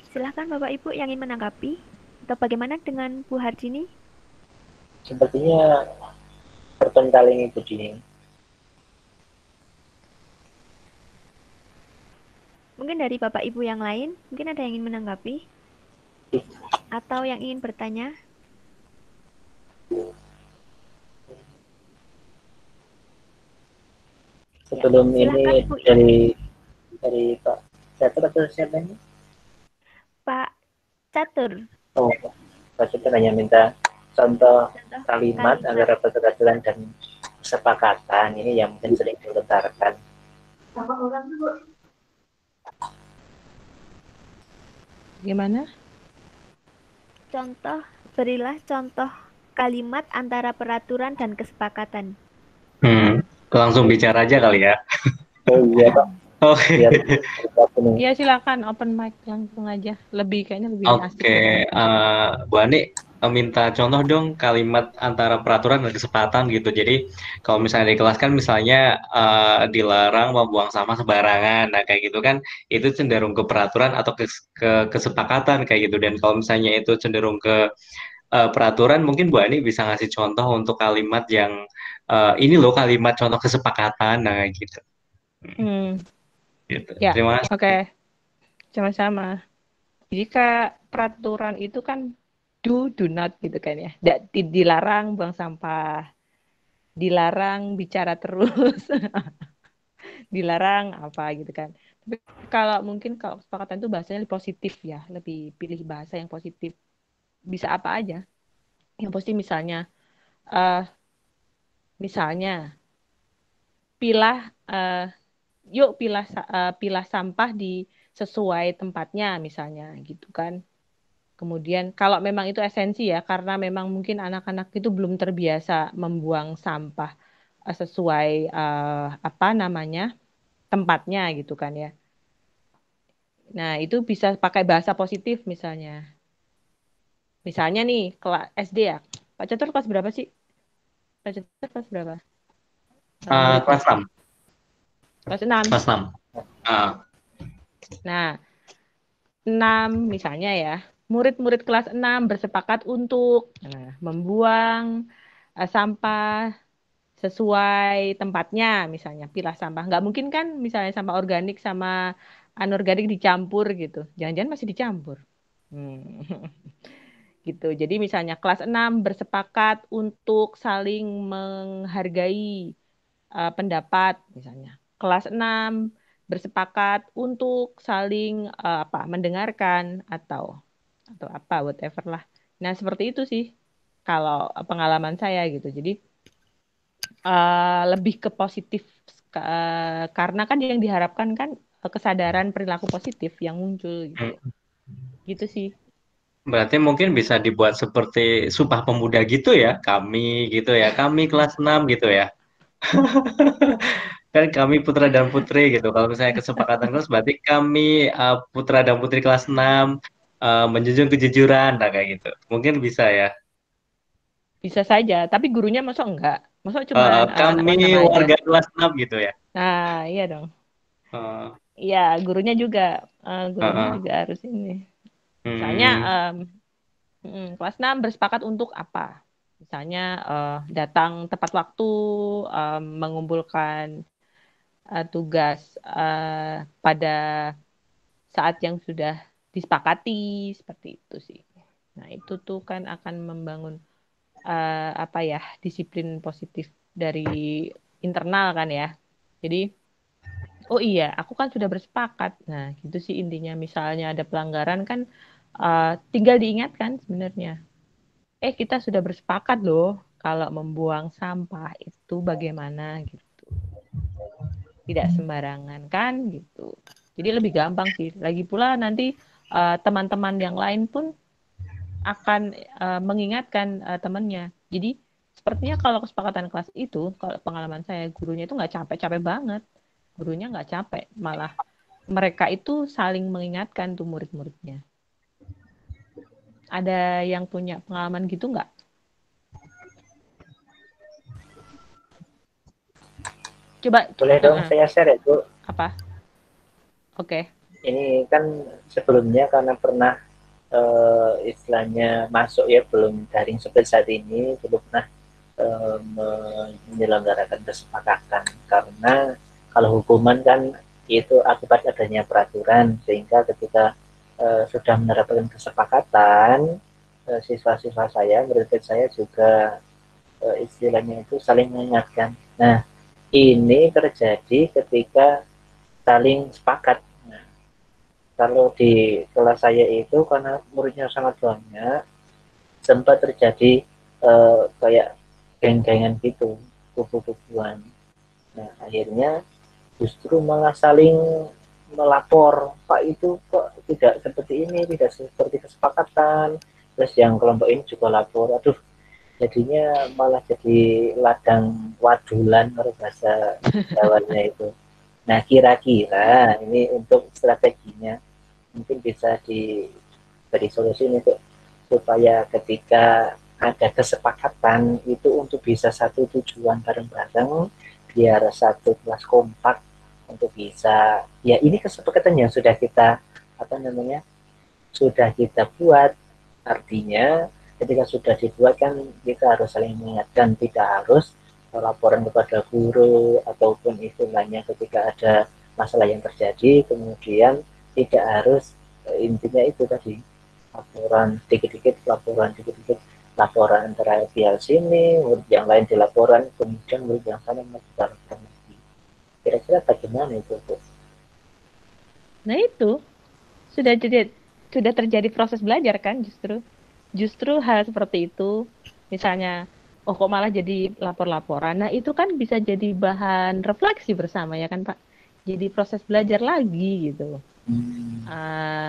D: Silahkan Bapak Ibu yang ingin menanggapi. Atau bagaimana dengan Bu Harjini?
A: Sepertinya berpental ini Bu Dini.
D: Mungkin dari Bapak Ibu yang lain, mungkin ada yang ingin menanggapi? Atau yang ingin bertanya?
A: Sebelum
D: Ya, silakan,
A: ini
D: Bu.
A: dari Pak Catur atau siapa ini?
D: Pak Catur.
A: Oh, Pak Catur hanya minta contoh kalimat antara keteraturan dan kesepakatan ini yang mungkin sering dilontarkan.
B: Gimana?
D: Berilah contoh kalimat antara peraturan dan kesepakatan.
C: Langsung bicara aja kali ya.
A: Oh iya Pak.
C: Oke.
B: Ya silakan open mic langsung aja. Kayaknya lebih asik.
C: Oke, Bu Ani, minta contoh dong kalimat antara peraturan dan kesepakatan gitu. Jadi kalau misalnya di kelas kan misalnya dilarang membuang sampah sembarangan. Nah kayak gitu kan itu cenderung ke peraturan atau ke kesepakatan kayak gitu. Dan kalau misalnya itu cenderung ke peraturan, mungkin Bu Ani bisa ngasih contoh untuk kalimat yang ini loh kalimat contoh kesepakatan, nah kayak gitu.
B: Hmm,
C: Gitu.
B: ya,
C: Terima kasih.
B: oke, sama-sama. Jika peraturan itu kan do not gitu kan ya. Dilarang buang sampah, dilarang bicara terus, dilarang apa gitu kan. Tapi kalau kesepakatan itu bahasanya lebih positif ya, lebih pilih bahasa yang positif. Bisa apa aja. Yang positif eh misalnya pilah yuk pilah sampah di sesuai tempatnya misalnya gitu kan. Kemudian kalau memang itu esensi ya, karena memang mungkin anak-anak itu belum terbiasa membuang sampah sesuai apa namanya tempatnya gitu kan ya. Nah itu bisa pakai bahasa positif misalnya. Misalnya nih kelas SD ya. Pak Catur kelas berapa sih? Pak Catur kelas berapa? Muridnya?
C: Kelas 6.
B: Kelas 6.
C: Kelas 6.
B: Nah 6 misalnya ya. Murid-murid kelas 6 bersepakat untuk membuang sampah sesuai tempatnya misalnya pilah sampah nggak mungkin kan misalnya sampah organik sama anorganik dicampur gitu jangan-jangan masih dicampur gitu jadi misalnya kelas 6 bersepakat untuk saling menghargai pendapat misalnya kelas 6 bersepakat untuk saling apa mendengarkan atau apa whatever lah nah seperti itu sih kalau pengalaman saya gitu jadi lebih ke positif karena kan yang diharapkan kan kesadaran perilaku positif yang muncul gitu. Gitu sih.
C: Berarti mungkin bisa dibuat seperti Sumpah Pemuda gitu ya, kami gitu ya, kami kelas 6 gitu ya. Kan kami putra dan putri gitu. Kalau misalnya kesepakatan kelas berarti kami putra dan putri kelas 6 menjunjung kejujuran, nah kayak gitu. Mungkin bisa ya.
B: Bisa saja, tapi gurunya masuk enggak? Masuk cuman anak
C: Kami
B: kelas 6 aja.
C: warga kelas 6 gitu ya.
B: Nah, iya dong.
C: Uh,
B: Iya, gurunya
C: uh,
B: juga harus ini. Misalnya
C: hmm,
B: kelas 6 bersepakat untuk apa? Misalnya datang tepat waktu, mengumpulkan tugas pada saat yang sudah disepakati seperti itu sih. Nah, itu tuh kan akan membangun apa ya, disiplin positif dari internal kan ya. Jadi, oh iya, aku kan sudah bersepakat. Nah, gitu sih intinya. Misalnya ada pelanggaran kan tinggal diingatkan sebenarnya. Kita sudah bersepakat loh kalau membuang sampah itu bagaimana gitu. Tidak sembarangan kan gitu. Jadi lebih gampang sih. Lagi pula nanti teman-teman yang lain pun akan mengingatkan temannya. Jadi sepertinya kalau kesepakatan kelas itu, kalau pengalaman saya gurunya itu nggak capek-capek banget. Gurunya nggak capek, malah mereka itu saling mengingatkan tuh murid-muridnya. Ada yang punya pengalaman gitu nggak? Coba.
A: Boleh dong saya share ya Bu.
B: Apa? Oke.
A: Ini kan sebelumnya karena pernah istilahnya masuk ya belum daring seperti saat ini belum pernah menyelenggarakan kesepakatan karena kalau hukuman kan itu akibat adanya peraturan sehingga ketika sudah menerapkan kesepakatan siswa-siswa saya murid saya juga istilahnya itu saling mengingatkan. Nah ini terjadi ketika saling sepakat. Nah, kalau di kelas saya itu karena muridnya sangat banyak sempat terjadi kayak geng-gengan gitu, kubu-kubuan. Nah, akhirnya justru malah saling melapor, Pak itu kok tidak seperti ini, tidak seperti kesepakatan. Terus yang kelompok ini juga lapor, aduh, jadinya malah jadi ladang wadulan kalau bahasa Jawanya itu. Nah, kira-kira ini untuk strateginya mungkin bisa diberi solusi untuk supaya ketika ada kesepakatan itu untuk bisa satu tujuan bareng-bareng, biar satu kelas kompak untuk bisa, ya ini kesepakatan yang sudah kita sudah kita buat. Artinya ketika sudah dibuat kan kita harus saling mengingatkan, tidak harus laporan kepada guru ataupun istilahnya ketika ada masalah yang terjadi kemudian tidak harus, intinya itu tadi laporan dikit-dikit laporan antara pihak sini, murid yang lain dilaporan, kemudian murid yang sana melakukan lagi. Kira-kira bagaimana itu, Bu?
B: Nah itu sudah terjadi proses belajar kan, justru hal seperti itu, misalnya kok malah jadi lapor-laporan, nah itu kan bisa jadi bahan refleksi bersama ya kan Pak, jadi proses belajar lagi gitu.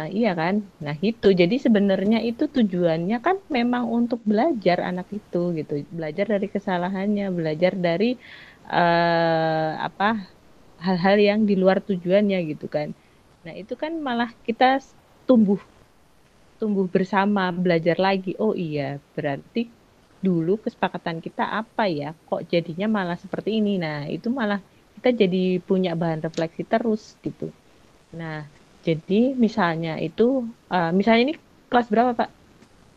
B: Iya kan, nah itu jadi sebenarnya itu tujuannya kan memang untuk belajar anak itu gitu, belajar dari kesalahannya, belajar dari hal-hal yang di luar tujuannya gitu kan. Nah itu kan malah kita tumbuh bersama, belajar lagi. Oh iya, berarti dulu kesepakatan kita apa ya? Kok jadinya malah seperti ini? Nah, itu malah kita jadi punya bahan refleksi terus gitu. Nah, jadi misalnya misalnya ini kelas berapa, Pak?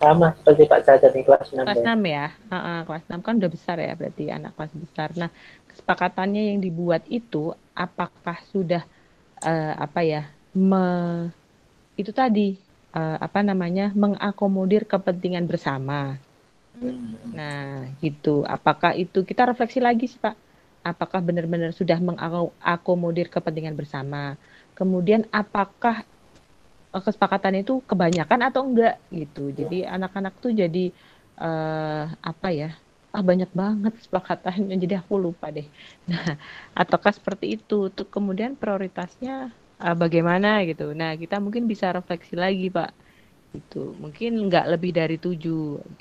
A: Sama seperti Pak Caca di kelas 6.
B: Kelas 6 ya. Kelas 6 kan udah besar ya, berarti anak kelas besar. Nah, kesepakatannya yang dibuat itu apakah sudah itu tadi mengakomodir kepentingan bersama. Nah, gitu. Apakah itu kita refleksi lagi sih, Pak? Apakah benar-benar sudah mengakomodir kepentingan bersama? Kemudian apakah kesepakatan itu kebanyakan atau enggak gitu. Jadi anak-anak tuh jadi banyak banget kesepakatannya jadi aku lupa deh. Nah, ataukah seperti itu? Tuh kemudian prioritasnya bagaimana gitu. Nah, kita mungkin bisa refleksi lagi, Pak. Gitu. Mungkin nggak lebih dari 7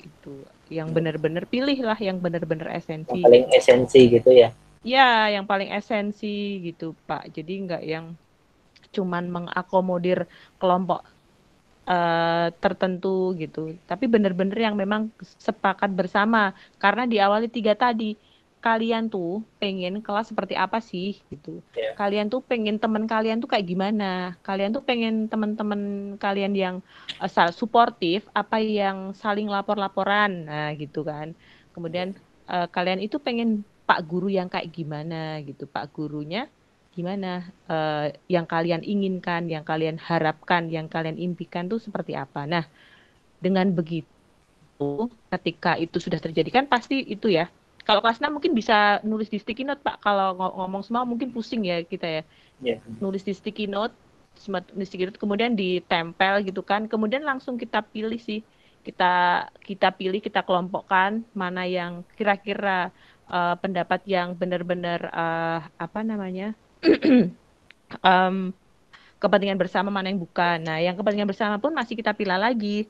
B: gitu. Yang benar-benar pilihlah yang benar-benar esensi.
A: Yang paling esensi gitu ya.
B: Ya, yang paling esensi gitu, Pak. Jadi nggak yang cuman mengakomodir kelompok tertentu gitu. Tapi benar-benar yang memang sepakat bersama. Karena di awal 3 tadi, kalian tuh pengen kelas seperti apa sih gitu.
A: Yeah.
B: Kalian tuh pengen teman kalian tuh kayak gimana. Kalian tuh pengen teman-teman kalian yang suportif, apa yang saling lapor-laporan. Nah gitu kan. Kemudian kalian itu pengen Pak Guru yang kayak gimana gitu. Pak Gurunya gimana, yang kalian inginkan, yang kalian harapkan, yang kalian impikan tuh seperti apa. Nah, dengan begitu, ketika itu sudah terjadi kan pasti itu ya. Kalau kelas 6 mungkin bisa nulis di sticky note, Pak. Kalau ngomong semua mungkin pusing ya kita ya.
A: Yeah.
B: Nulis di sticky note, kemudian ditempel gitu kan. Kemudian langsung kita pilih sih. Kita pilih, kita kelompokkan mana yang kira-kira pendapat yang benar-benar kepentingan bersama, mana yang bukan. Nah, yang kepentingan bersama pun masih kita pilih lagi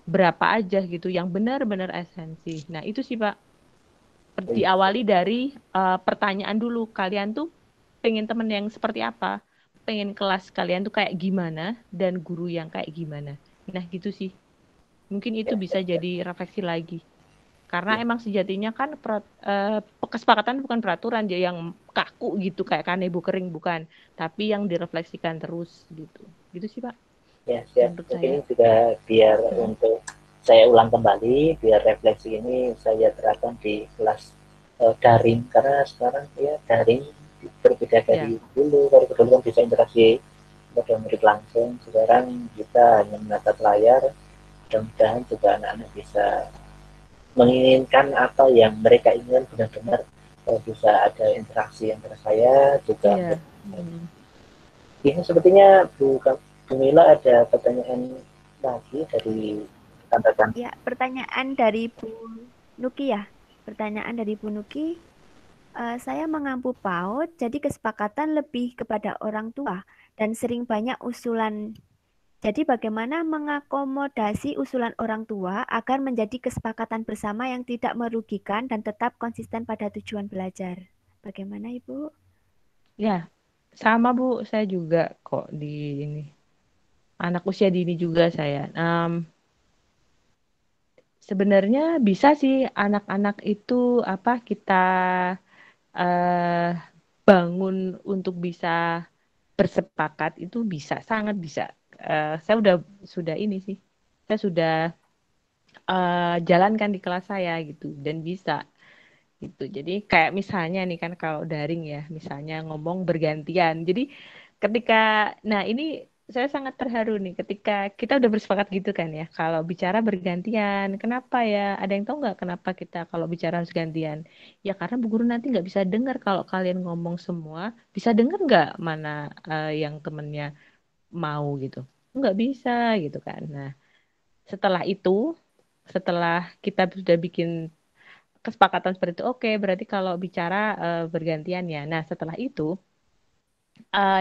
B: berapa aja gitu yang benar-benar esensi. Nah, itu sih Pak. Diawali dari pertanyaan dulu. Kalian tuh pengen temen yang seperti apa? Pengen kelas kalian tuh kayak gimana dan guru yang kayak gimana. Nah, gitu sih. Mungkin itu bisa jadi refleksi lagi. Karena emang sejatinya kan kesepakatan bukan peraturan dia yang kaku gitu kayak kanebo kering, bukan, tapi yang direfleksikan terus gitu sih Pak.
A: Ya siap. Mungkin juga biar untuk saya ulang kembali biar refleksi ini saya terapkan di kelas daring, karena sekarang ya daring berbeda dari dulu. Kalau dulu kan bisa interaksi pada murid langsung, sekarang kita hanya menatap layar. Mudah-mudahan juga anak-anak bisa menginginkan apa yang mereka inginkan benar-benar bisa ada interaksi antara saya juga. Ini sepertinya Bu Mila ada pertanyaan lagi dari rekan-rekan.
D: Ya, pertanyaan dari Bu Nuki ya. Pertanyaan dari Bu Nuki. Saya mengampu PAUD, jadi kesepakatan lebih kepada orang tua dan sering banyak usulan. Jadi bagaimana mengakomodasi usulan orang tua agar menjadi kesepakatan bersama yang tidak merugikan dan tetap konsisten pada tujuan belajar? Bagaimana Ibu?
B: Ya, sama Bu, saya juga kok di ini. anak usia dini juga saya. Sebenarnya bisa sih anak-anak itu kita bangun untuk bisa bersepakat, itu bisa, sangat bisa. Saya sudah ini sih, saya sudah jalankan di kelas saya gitu, dan bisa gitu. Jadi kayak misalnya nih kan kalau daring ya, misalnya ngomong bergantian. Jadi nah ini saya sangat terharu nih ketika kita udah bersepakat gitu kan ya, kalau bicara bergantian. Kenapa ya? Ada yang tahu nggak kenapa kita kalau bicara harus gantian? Ya karena Bu Guru nanti nggak bisa dengar kalau kalian ngomong semua. Bisa dengar nggak mana yang temennya mau gitu? Nggak bisa gitu kan. Nah, setelah kita sudah bikin kesepakatan seperti itu, oke, berarti kalau bicara bergantian ya. Nah, setelah itu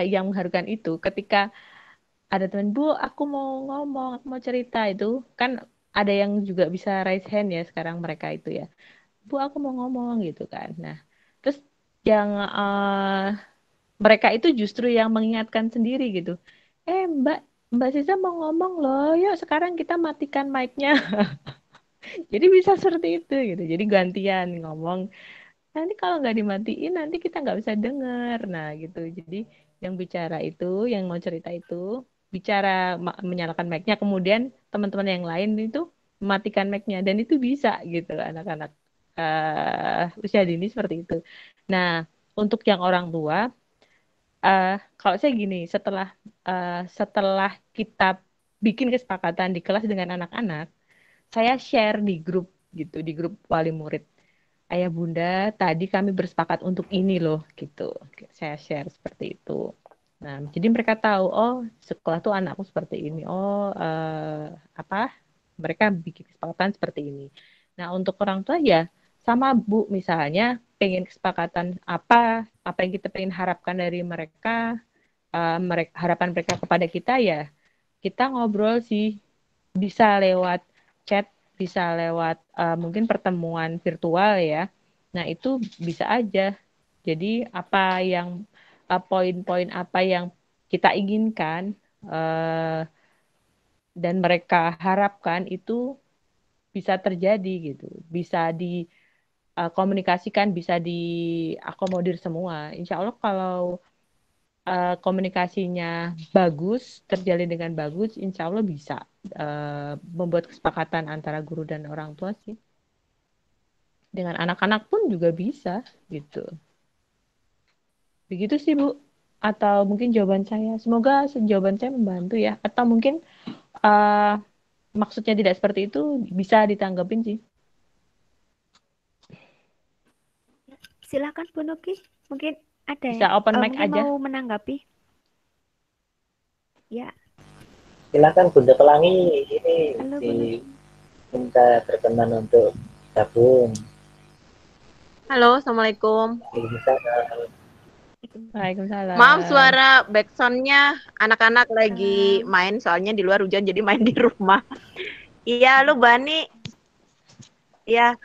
B: yang mengharukan itu ketika ada teman, Bu, aku mau ngomong, aku mau cerita, itu kan ada yang juga bisa raise hand ya sekarang mereka itu ya. Bu, aku mau ngomong gitu kan. Nah, terus yang mereka itu justru yang mengingatkan sendiri gitu. Mbak Sisa mau ngomong loh, yuk sekarang kita matikan mic-nya. Jadi bisa seperti itu gitu. Jadi gantian ngomong. Nanti kalau nggak dimatiin, nanti kita nggak bisa dengar. Nah gitu. Jadi yang bicara itu, yang mau cerita itu, bicara menyalakan mic-nya, kemudian teman-teman yang lain itu mematikan mic-nya. Dan itu bisa gitu anak-anak usia dini seperti itu. Nah, untuk yang orang tua, kalau saya gini, setelah kita bikin kesepakatan di kelas dengan anak-anak, saya share di grup gitu, di grup wali murid. Ayah Bunda, tadi kami bersepakat untuk ini loh, gitu. Saya share seperti itu. Nah, jadi mereka tahu, oh, sekolah tuh anakku seperti ini. Oh, mereka bikin kesepakatan seperti ini. Nah, untuk orang tua ya, sama Bu, misalnya pengen kesepakatan apa yang kita pengen harapkan dari mereka, harapan mereka kepada kita ya, kita ngobrol sih, bisa lewat chat, bisa lewat mungkin pertemuan virtual ya. Nah, itu bisa aja. Jadi poin-poin apa yang kita inginkan dan mereka harapkan itu bisa terjadi gitu. Bisa dikomunikasikan, bisa diakomodir semua. Insya Allah kalau komunikasinya bagus, terjalin dengan bagus, insya Allah bisa membuat kesepakatan antara guru dan orang tua sih. Dengan anak-anak pun juga bisa gitu. Begitu sih Bu. Atau mungkin jawaban saya. Semoga jawaban saya membantu ya. Atau mungkin maksudnya tidak seperti itu, bisa ditanggapin sih.
D: Silakan Bu Nuki. Mungkin ada
B: bisa open mic
D: mungkin
B: aja.
D: Mau menanggapi? Ya.
A: Silakan Bunda Pelangi, ini
D: Halo,
A: diminta berkenan untuk gabung.
G: Halo, Assalamualaikum.
B: Waalaikumsalam.
G: Maaf suara backsound-nya anak-anak lagi main, soalnya di luar hujan jadi main di rumah. Iya, lu Bani. Iya.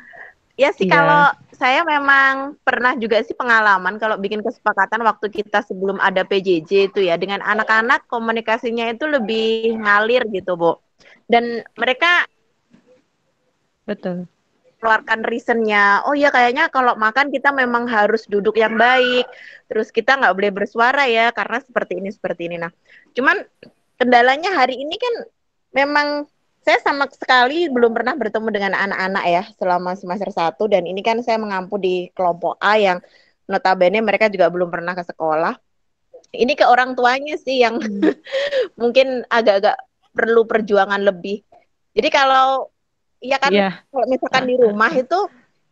G: Ya sih kalau saya memang pernah juga sih pengalaman kalau bikin kesepakatan waktu kita sebelum ada PJJ itu ya, dengan anak-anak komunikasinya itu lebih ngalir gitu, Bu. Dan mereka
B: betul
G: keluarkan reasonnya, oh ya kayaknya kalau makan kita memang harus duduk yang baik, terus kita nggak boleh bersuara ya karena seperti ini. Nah, cuman kendalanya hari ini kan memang saya sama sekali belum pernah bertemu dengan anak-anak ya selama semester 1, dan ini kan saya mengampu di kelompok A yang notabene mereka juga belum pernah ke sekolah. Ini ke orang tuanya sih yang mungkin agak-agak perlu perjuangan lebih. Jadi kalau iya kan, kalau misalkan di rumah itu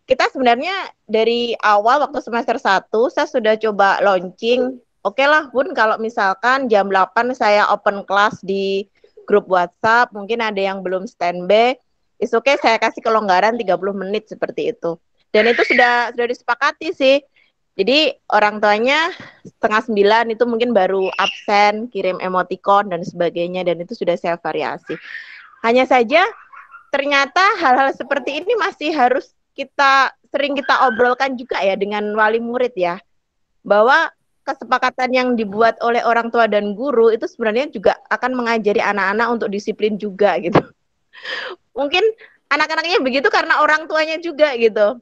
G: kita sebenarnya dari awal waktu semester 1 saya sudah coba launching. Oke lah Bun, kalau misalkan jam 8 saya open class di grup WhatsApp, mungkin ada yang belum standby, is oke, saya kasih kelonggaran 30 menit seperti itu. Dan itu sudah disepakati sih. Jadi orang tuanya 8:30 itu mungkin baru absen, kirim emoticon dan sebagainya, dan itu sudah saya variasi. Hanya saja ternyata hal-hal seperti ini masih harus sering kita obrolkan juga ya dengan wali murid ya, bahwa kesepakatan yang dibuat oleh orang tua dan guru itu sebenarnya juga akan mengajari anak-anak untuk disiplin juga gitu. Mungkin anak-anaknya begitu karena orang tuanya juga gitu.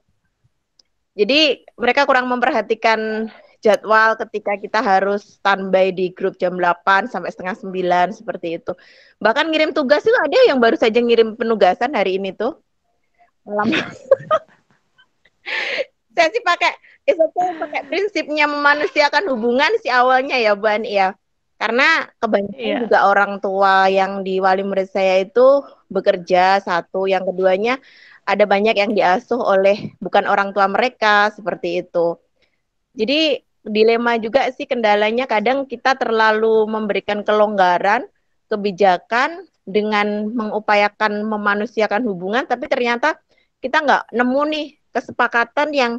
G: Jadi mereka kurang memperhatikan jadwal ketika kita harus standby di grup jam 8 sampai setengah 9 seperti itu. Bahkan ngirim tugas itu ada yang baru saja ngirim penugasan hari ini tuh. Malam. Saya sih pakai prinsipnya memanusiakan hubungan si awalnya ya Bu Ani ya. Karena kebanyakan juga orang tua yang di wali murid saya itu bekerja satu, yang keduanya ada banyak yang diasuh oleh bukan orang tua mereka seperti itu. Jadi dilema juga sih kendalanya kadang kita terlalu memberikan kelonggaran, kebijakan dengan mengupayakan memanusiakan hubungan, tapi ternyata kita nggak nemu nih kesepakatan yang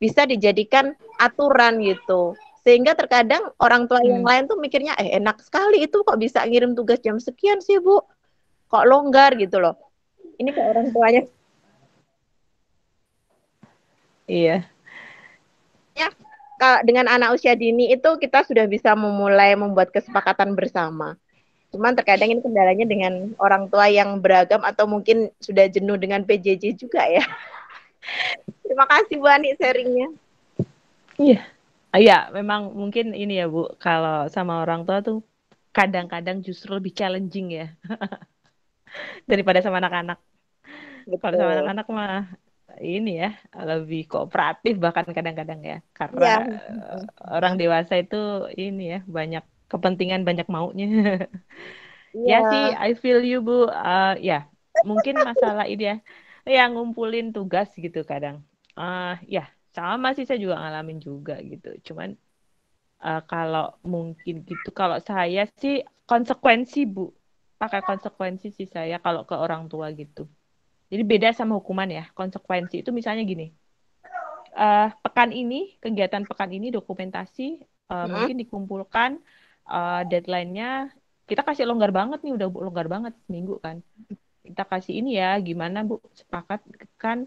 G: bisa dijadikan aturan gitu. Sehingga terkadang orang tua yang lain tuh mikirnya, enak sekali itu kok bisa ngirim tugas jam sekian sih Bu, kok longgar gitu loh. Ini ke orang tuanya.
B: Iya.
G: Ya, dengan anak usia dini itu kita sudah bisa memulai membuat kesepakatan bersama. Cuman terkadang ini kendalanya dengan orang tua yang beragam atau mungkin sudah jenuh dengan PJJ juga ya. Terima kasih Bu Ani sharingnya.
B: Iya. Iya, memang mungkin ini ya Bu, kalau sama orang tua tuh kadang-kadang justru lebih challenging ya daripada sama anak-anak. Kalau sama anak-anak mah ini ya lebih kooperatif bahkan kadang-kadang ya, karena orang dewasa itu ini ya banyak kepentingan, banyak maunya. Ya sih, I feel you Bu. Ya mungkin masalah ini ya, yang ngumpulin tugas gitu kadang. Ya sama sih, saya juga ngalamin juga gitu. Cuman kalau mungkin gitu, kalau saya sih konsekuensi Bu, pakai konsekuensi sih saya kalau ke orang tua gitu. Jadi beda sama hukuman ya. Konsekuensi itu misalnya gini, kegiatan pekan ini dokumentasi mungkin dikumpulkan, deadline-nya kita kasih longgar banget nih, udah longgar banget seminggu kan. Kita kasih ini ya, gimana Bu, sepakat kan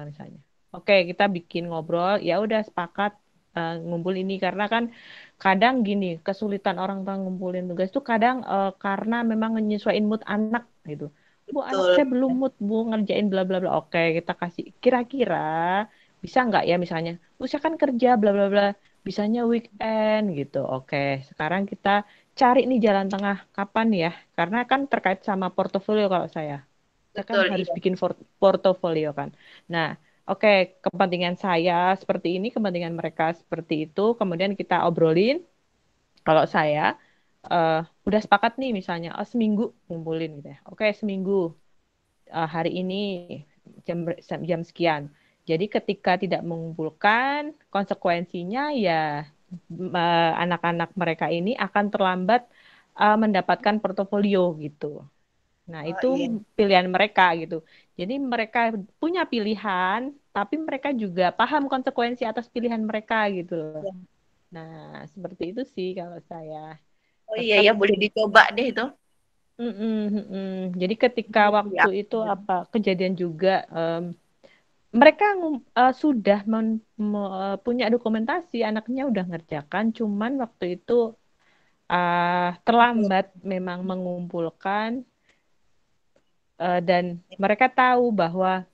B: misalnya. Oke, kita bikin ngobrol, ya udah sepakat ngumpul ini, karena kan kadang gini, kesulitan orang tua ngumpulin tugas itu kadang karena memang menyesuaikan mood anak gitu. Bu, anak saya belum mood Bu ngerjain bla bla bla. Oke, kita kasih kira-kira bisa nggak ya misalnya. Bu, saya kan kerja bla bla bla. Bisanya weekend gitu. Oke, sekarang kita cari nih jalan tengah kapan ya? Karena kan terkait sama portofolio kalau saya. Saya kan harus bikin portofolio kan. Nah, oke, kepentingan saya seperti ini, kepentingan mereka seperti itu. Kemudian kita obrolin. Kalau saya udah sepakat nih misalnya, seminggu ngumpulin gitu ya. Oke, seminggu hari ini jam sekian. Jadi ketika tidak mengumpulkan, konsekuensinya ya anak-anak mereka ini akan terlambat mendapatkan portofolio gitu. Nah, itu pilihan mereka gitu. Jadi mereka punya pilihan, tapi mereka juga paham konsekuensi atas pilihan mereka gitu loh. Nah, seperti itu sih kalau saya.
G: Oh iya ya, boleh dicoba deh itu.
B: Jadi ketika waktu itu kejadian juga, mereka sudah punya dokumentasi, anaknya udah ngerjakan, cuman waktu itu terlambat memang mengumpulkan, dan mereka tahu bahwa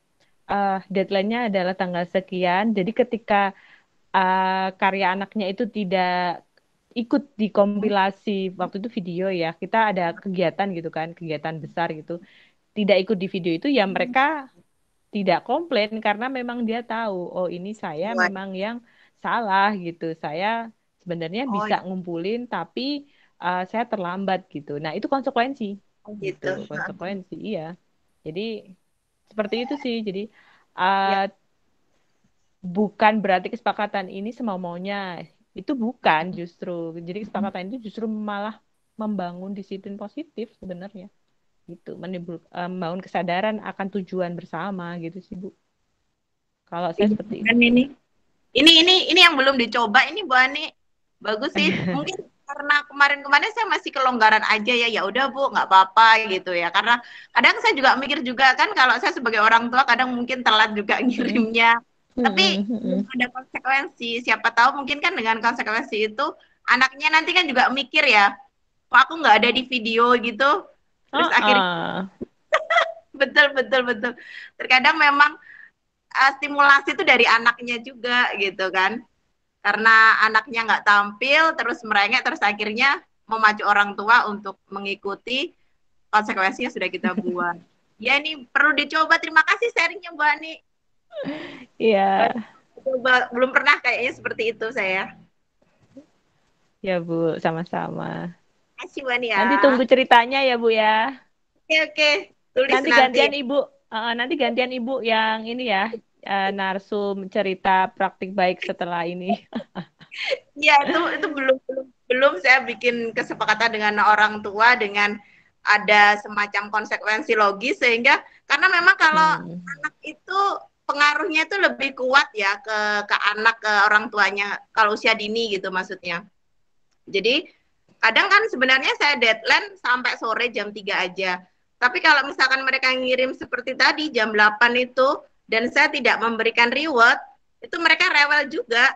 B: deadline-nya adalah tanggal sekian. Jadi ketika karya anaknya itu tidak ikut di kompilasi, waktu itu video ya, kita ada kegiatan gitu kan, kegiatan besar gitu, tidak ikut di video itu ya, mereka tidak komplain karena memang dia tahu, oh ini saya memang yang salah gitu, saya sebenarnya bisa ngumpulin tapi saya terlambat gitu. Nah itu konsekuensi gitu, konsekuensi iya. Jadi seperti itu sih. Jadi bukan berarti kesepakatan ini semau-maunya, itu bukan justru. Jadi kesepakatan itu justru malah membangun disiplin positif sebenarnya. Gitu, membangun kesadaran akan tujuan bersama gitu sih Bu. Kalau saya seperti itu.
G: Ini yang belum dicoba ini Bu Ani. Bagus sih. Mungkin karena kemarin-kemarin saya masih kelonggaran aja ya udah Bu, nggak apa-apa gitu ya. Karena kadang saya juga mikir juga kan, kalau saya sebagai orang tua kadang mungkin telat juga ngirimnya. Tapi
B: Mm-mm, mm-mm.
G: belum ada konsekuensi. Siapa tahu mungkin kan dengan konsekuensi itu anaknya nanti kan juga mikir ya, kok aku nggak ada di video gitu. Terus akhirnya
B: Ah,
G: betul betul betul. Terkadang memang stimulasi itu dari anaknya juga gitu kan. Karena anaknya nggak tampil, terus merengek, terus akhirnya memacu orang tua untuk mengikuti konsekuensinya sudah kita buat. Ya ini perlu dicoba. Terima kasih sharingnya Mbak Ani.
B: iya,
G: Coba belum pernah kayaknya seperti itu saya.
B: ya Bu, sama-sama.
G: Terima kasih Mbak Ani ya.
B: Nanti tunggu ceritanya ya Bu ya.
G: Oke oke, tulis
B: Nanti
G: nanti.
B: gantian Ibu, nanti gantian Ibu yang ini ya, narsum cerita praktik baik setelah ini.
G: Ya itu belum belum belum saya bikin kesepakatan dengan orang tua dengan ada semacam konsekuensi logis sehingga karena memang kalau anak itu pengaruhnya itu lebih kuat ya ke anak ke orang tuanya kalau usia dini gitu maksudnya. Jadi kadang kan sebenarnya saya deadline sampai sore jam 3 aja. Tapi kalau misalkan mereka ngirim seperti tadi jam 8 itu dan saya tidak memberikan reward, itu mereka rewel juga.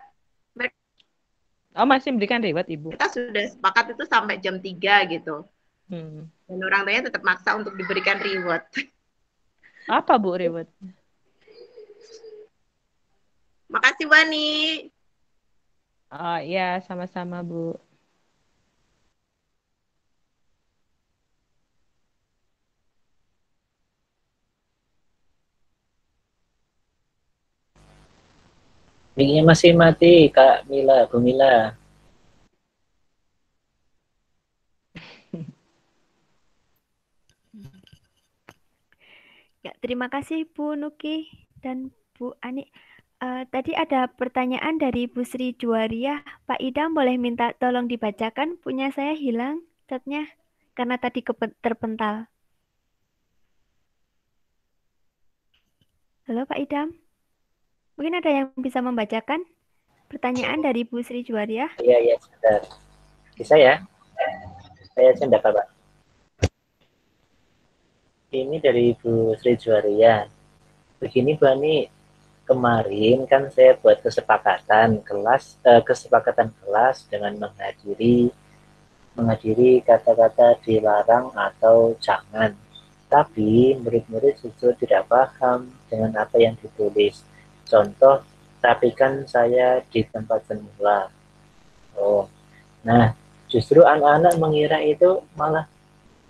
B: Oh, masih memberikan reward Ibu?
G: Kita sudah sepakat itu sampai jam 3 gitu.
B: Hmm.
G: Dan orang tuanya tetap maksa untuk diberikan reward.
B: Apa Bu reward?
G: Makasih Wani.
B: Oh iya, sama-sama Bu.
A: Mic-nya masih mati, Kak Mila, Bu Mila.
D: Ya, terima kasih Bu Nuki dan Bu Ani. Tadi ada pertanyaan dari Bu Sri Juwariah. Pak Idam boleh minta tolong dibacakan? Punya saya hilang chatnya karena tadi terpental. Halo Pak Idam. Mungkin ada yang bisa membacakan pertanyaan dari Bu Sri Juwariah?
A: Iya, sebentar. Bisa ya? Saya cenda Pak. Ini dari Bu Sri Juwaria. Begini Bu Ani, kemarin kan saya buat kesepakatan kelas dengan menghadiri kata-kata dilarang atau jangan. Tapi murid-murid justru tidak paham dengan apa yang ditulis. Contoh, rapikan saya di tempat semula. Oh, nah justru anak-anak mengira itu malah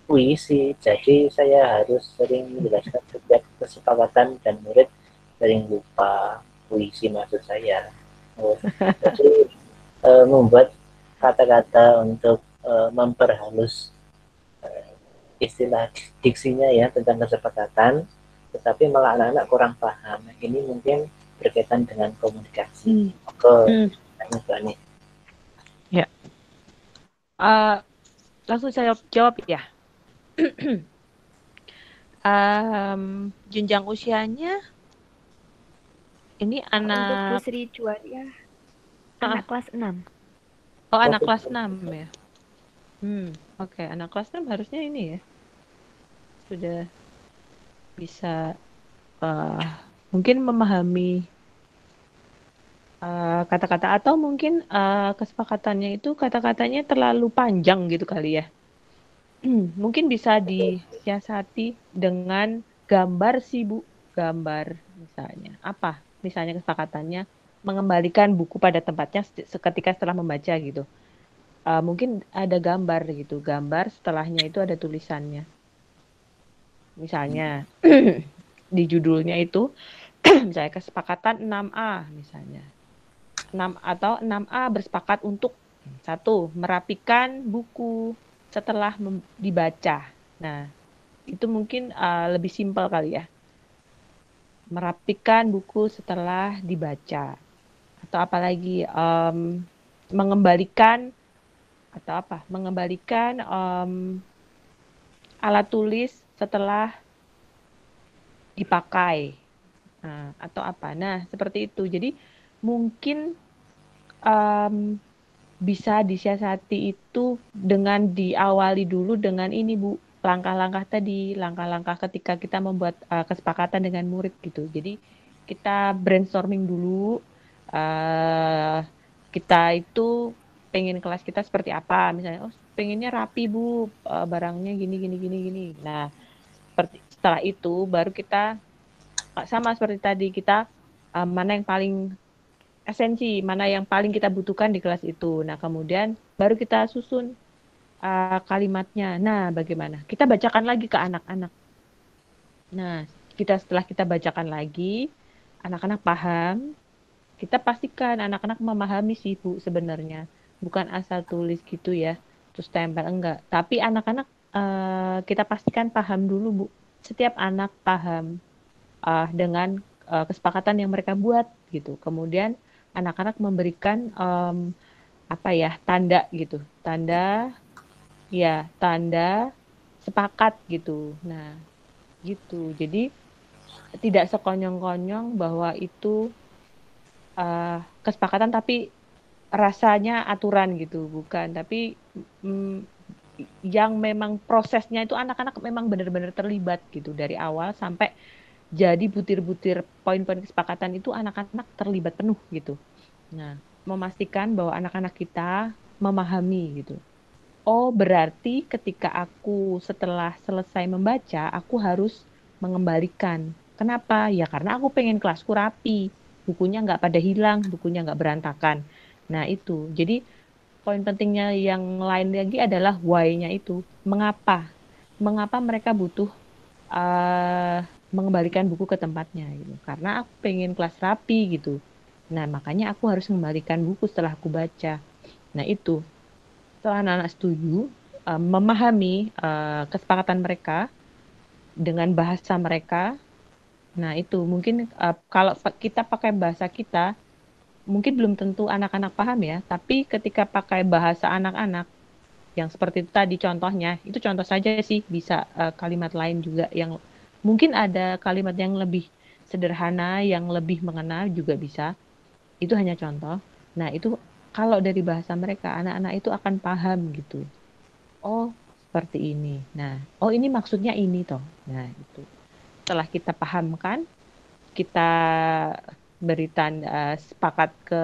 A: puisi. Jadi saya harus sering menjelaskan setiap kesepakatan dan murid sering lupa puisi maksud saya. Oh, jadi membuat kata-kata untuk memperhalus istilah diksinya ya tentang kesepakatan, tetapi malah anak-anak kurang paham. Ini mungkin berkaitan dengan komunikasi. Oke, nih.
B: Ya. Langsung saya jawab ya. Jenjang usianya ini anak
D: untuk Bu Sri Juwariah anak kelas 6.
B: Oh, anak kelas 6 ya. Oke, anak kelas 6 harusnya ini ya. Sudah bisa mungkin memahami kata-kata atau mungkin kesepakatannya itu kata-katanya terlalu panjang gitu kali ya. Mungkin bisa disiasati dengan gambar sih Bu, gambar misalnya. Apa? Misalnya kesepakatannya mengembalikan buku pada tempatnya seketika setelah membaca gitu. Mungkin ada gambar gitu, gambar setelahnya itu ada tulisannya. Misalnya di judulnya itu misalnya kesepakatan 6A misalnya. 6A bersepakat untuk 1. Merapikan buku setelah dibaca. Nah, itu mungkin lebih simpel kali ya. Merapikan buku setelah dibaca. Atau apalagi mengembalikan atau apa? Mengembalikan alat tulis setelah dipakai. Nah, atau apa? Nah, seperti itu. Jadi mungkin bisa disiasati itu dengan diawali dulu dengan ini Bu, langkah-langkah tadi, langkah-langkah ketika kita membuat kesepakatan dengan murid gitu. Jadi kita brainstorming dulu. Kita itu pengen kelas kita seperti apa, misalnya, oh pengennya rapi Bu, barangnya gini gini gini gini. Nah, setelah itu baru kita sama seperti tadi, kita mana yang paling esensi, mana yang paling kita butuhkan di kelas itu. Nah, kemudian baru kita susun kalimatnya. Nah, bagaimana? Kita bacakan lagi ke anak-anak. Nah, setelah kita bacakan lagi, anak-anak paham, kita pastikan anak-anak memahami sih Bu sebenarnya. Bukan asal tulis gitu ya, terus tempel, enggak. Tapi anak-anak kita pastikan paham dulu Bu. Setiap anak paham dengan kesepakatan yang mereka buat gitu. Kemudian anak-anak memberikan tanda gitu. Tanda sepakat gitu. Nah, gitu. Jadi tidak sekonyong-konyong bahwa itu kesepakatan tapi rasanya aturan gitu, bukan. Tapi yang memang prosesnya itu anak-anak memang benar-benar terlibat gitu dari awal sampai jadi butir-butir poin-poin kesepakatan itu anak-anak terlibat penuh gitu. Nah, memastikan bahwa anak-anak kita memahami gitu. Oh, berarti ketika aku setelah selesai membaca, aku harus mengembalikan. Kenapa? Ya karena aku pengen kelasku rapi. Bukunya nggak pada hilang, bukunya nggak berantakan. Nah, itu. Jadi, poin pentingnya yang lain lagi adalah why-nya itu. Mengapa? Mengapa mereka butuh mengembalikan buku ke tempatnya gitu. Karena aku pengen kelas rapi gitu. Nah, makanya aku harus mengembalikan buku setelah aku baca. Nah, itu. Setelah anak-anak setuju, memahami kesepakatan mereka dengan bahasa mereka. Nah, itu mungkin kalau kita pakai bahasa kita, mungkin belum tentu anak-anak paham ya, tapi ketika pakai bahasa anak-anak, yang seperti itu tadi contohnya, itu contoh saja sih, bisa kalimat lain juga yang mungkin ada kalimat yang lebih sederhana, yang lebih mengenal juga bisa. Itu hanya contoh. Nah, itu kalau dari bahasa mereka, anak-anak itu akan paham gitu. Oh, seperti ini. Nah, oh ini maksudnya ini toh. Nah, itu. Setelah kita pahamkan, kita berikan sepakat ke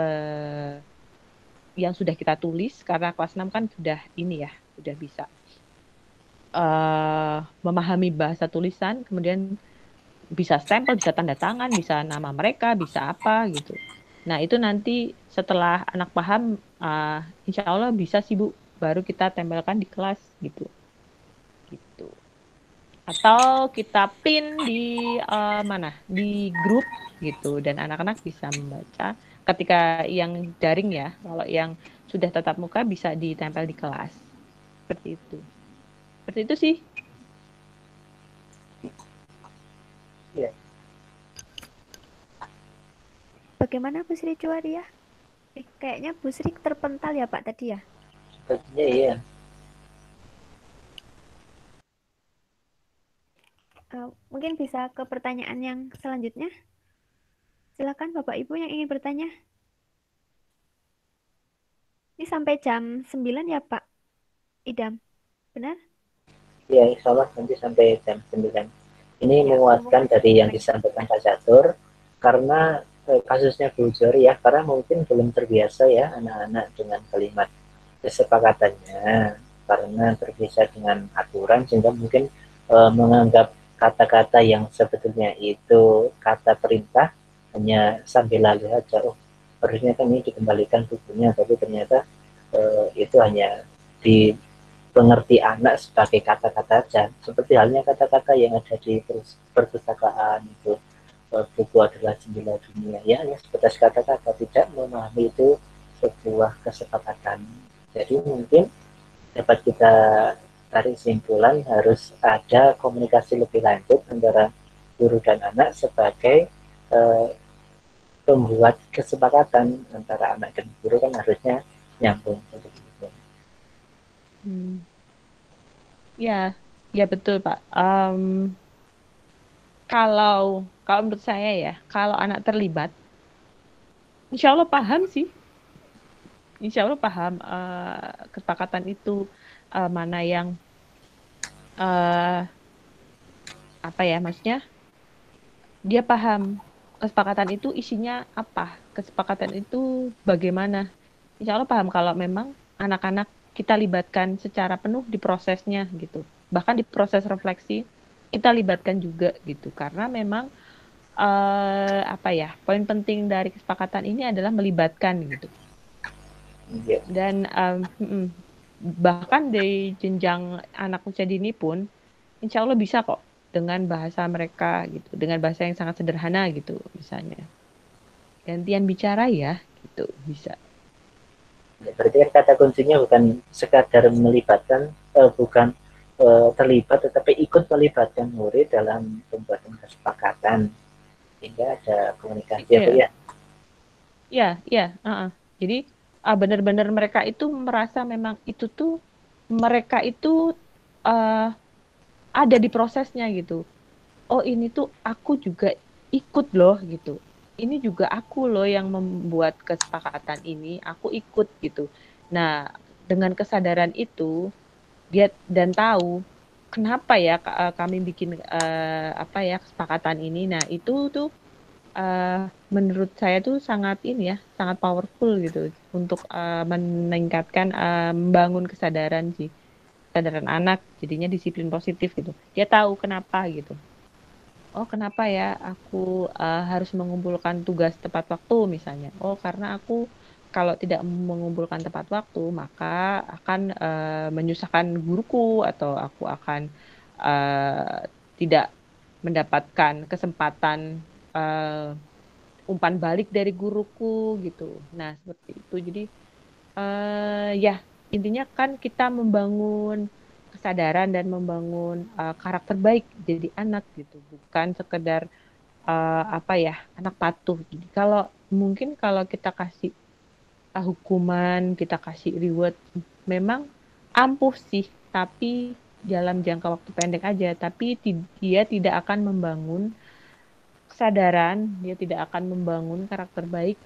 B: yang sudah kita tulis, karena kelas 6 kan sudah ini ya, sudah bisa memahami bahasa tulisan, kemudian bisa stempel, bisa tanda tangan, bisa nama mereka, bisa apa gitu. Nah, itu nanti setelah anak paham, insya Allah bisa sih Bu, baru kita tempelkan di kelas gitu. Gitu. Atau kita pin di mana? Di grup gitu, dan anak-anak bisa membaca. Ketika yang daring ya, kalau yang sudah tatap muka bisa ditempel di kelas. Seperti itu. Seperti itu sih.
A: Ya.
D: Bagaimana Bu Sri Juwaria? Kayaknya Bu Sri terpental ya Pak tadi ya?
A: Sepertinya iya.
D: Mungkin bisa ke pertanyaan yang selanjutnya. Silakan Bapak Ibu yang ingin bertanya. Ini sampai jam 9 ya Pak Idam? Benar?
A: Ya, insya Allah nanti sampai jam 9. Ini
D: Ya,
A: menguatkan dari yang disampaikan Pak Catur, karena kasusnya Bu Jori ya, karena mungkin belum terbiasa ya anak-anak dengan kalimat kesepakatannya, karena terbiasa dengan aturan, sehingga mungkin menganggap kata-kata yang sebetulnya itu kata perintah hanya sambil lalu aja. Oh, harusnya kan ini dikembalikan bukunya, tapi ternyata itu hanya di pengerti anak sebagai kata-kata aja, seperti halnya kata-kata yang ada di perpustakaan itu, buku adalah jendela dunia ya, sebatas kata-kata, tidak memahami itu sebuah kesepakatan. Jadi mungkin dapat kita tarik kesimpulan harus ada komunikasi lebih lanjut antara guru dan anak sebagai pembuat kesepakatan antara anak dan guru, kan harusnya nyambung seperti itu.
B: Ya, ya betul Pak. Kalau menurut saya ya, kalau anak terlibat, insya Allah paham sih. Insya Allah paham kesepakatan itu, mana yang maksudnya dia paham. kesepakatan itu isinya apa, kesepakatan itu bagaimana. Insya Allah paham kalau memang anak-anak kita libatkan secara penuh di prosesnya gitu. Bahkan di proses refleksi kita libatkan juga gitu. Karena memang poin penting dari kesepakatan ini adalah melibatkan gitu.
A: Iya.
B: Dan bahkan di jenjang anak usia dini pun insya Allah bisa kok dengan bahasa mereka gitu, dengan bahasa yang sangat sederhana gitu misalnya. Gantian bicara ya gitu, bisa.
A: Ya, berarti kan kata kuncinya bukan sekadar melibatkan, bukan terlibat, tetapi ikut melibatkan murid dalam pembuatan kesepakatan, sehingga ada komunikasi ya.
B: Iya. Jadi benar-benar mereka itu merasa memang itu tuh mereka itu ada di prosesnya gitu. Oh ini tuh aku juga ikut loh gitu. Ini juga aku loh yang membuat kesepakatan ini, aku ikut gitu. Nah, dengan kesadaran itu dia dan tahu kenapa ya kami bikin kesepakatan ini. Nah, itu tuh menurut saya tuh sangat sangat powerful gitu untuk meningkatkan membangun kesadaran anak, jadinya disiplin positif gitu. Dia tahu kenapa gitu. Oh, kenapa ya aku harus mengumpulkan tugas tepat waktu misalnya. Oh, karena aku kalau tidak mengumpulkan tepat waktu, maka akan menyusahkan guruku atau aku akan tidak mendapatkan kesempatan umpan balik dari guruku gitu. Nah, seperti itu. Jadi intinya kan kita membangun kesadaran dan membangun karakter baik jadi anak gitu, bukan sekedar anak patuh. Jadi kalau kita kasih hukuman, kita kasih reward, memang ampuh sih, tapi dalam jangka waktu pendek aja. Tapi dia tidak akan membangun kesadaran, dia tidak akan membangun karakter baik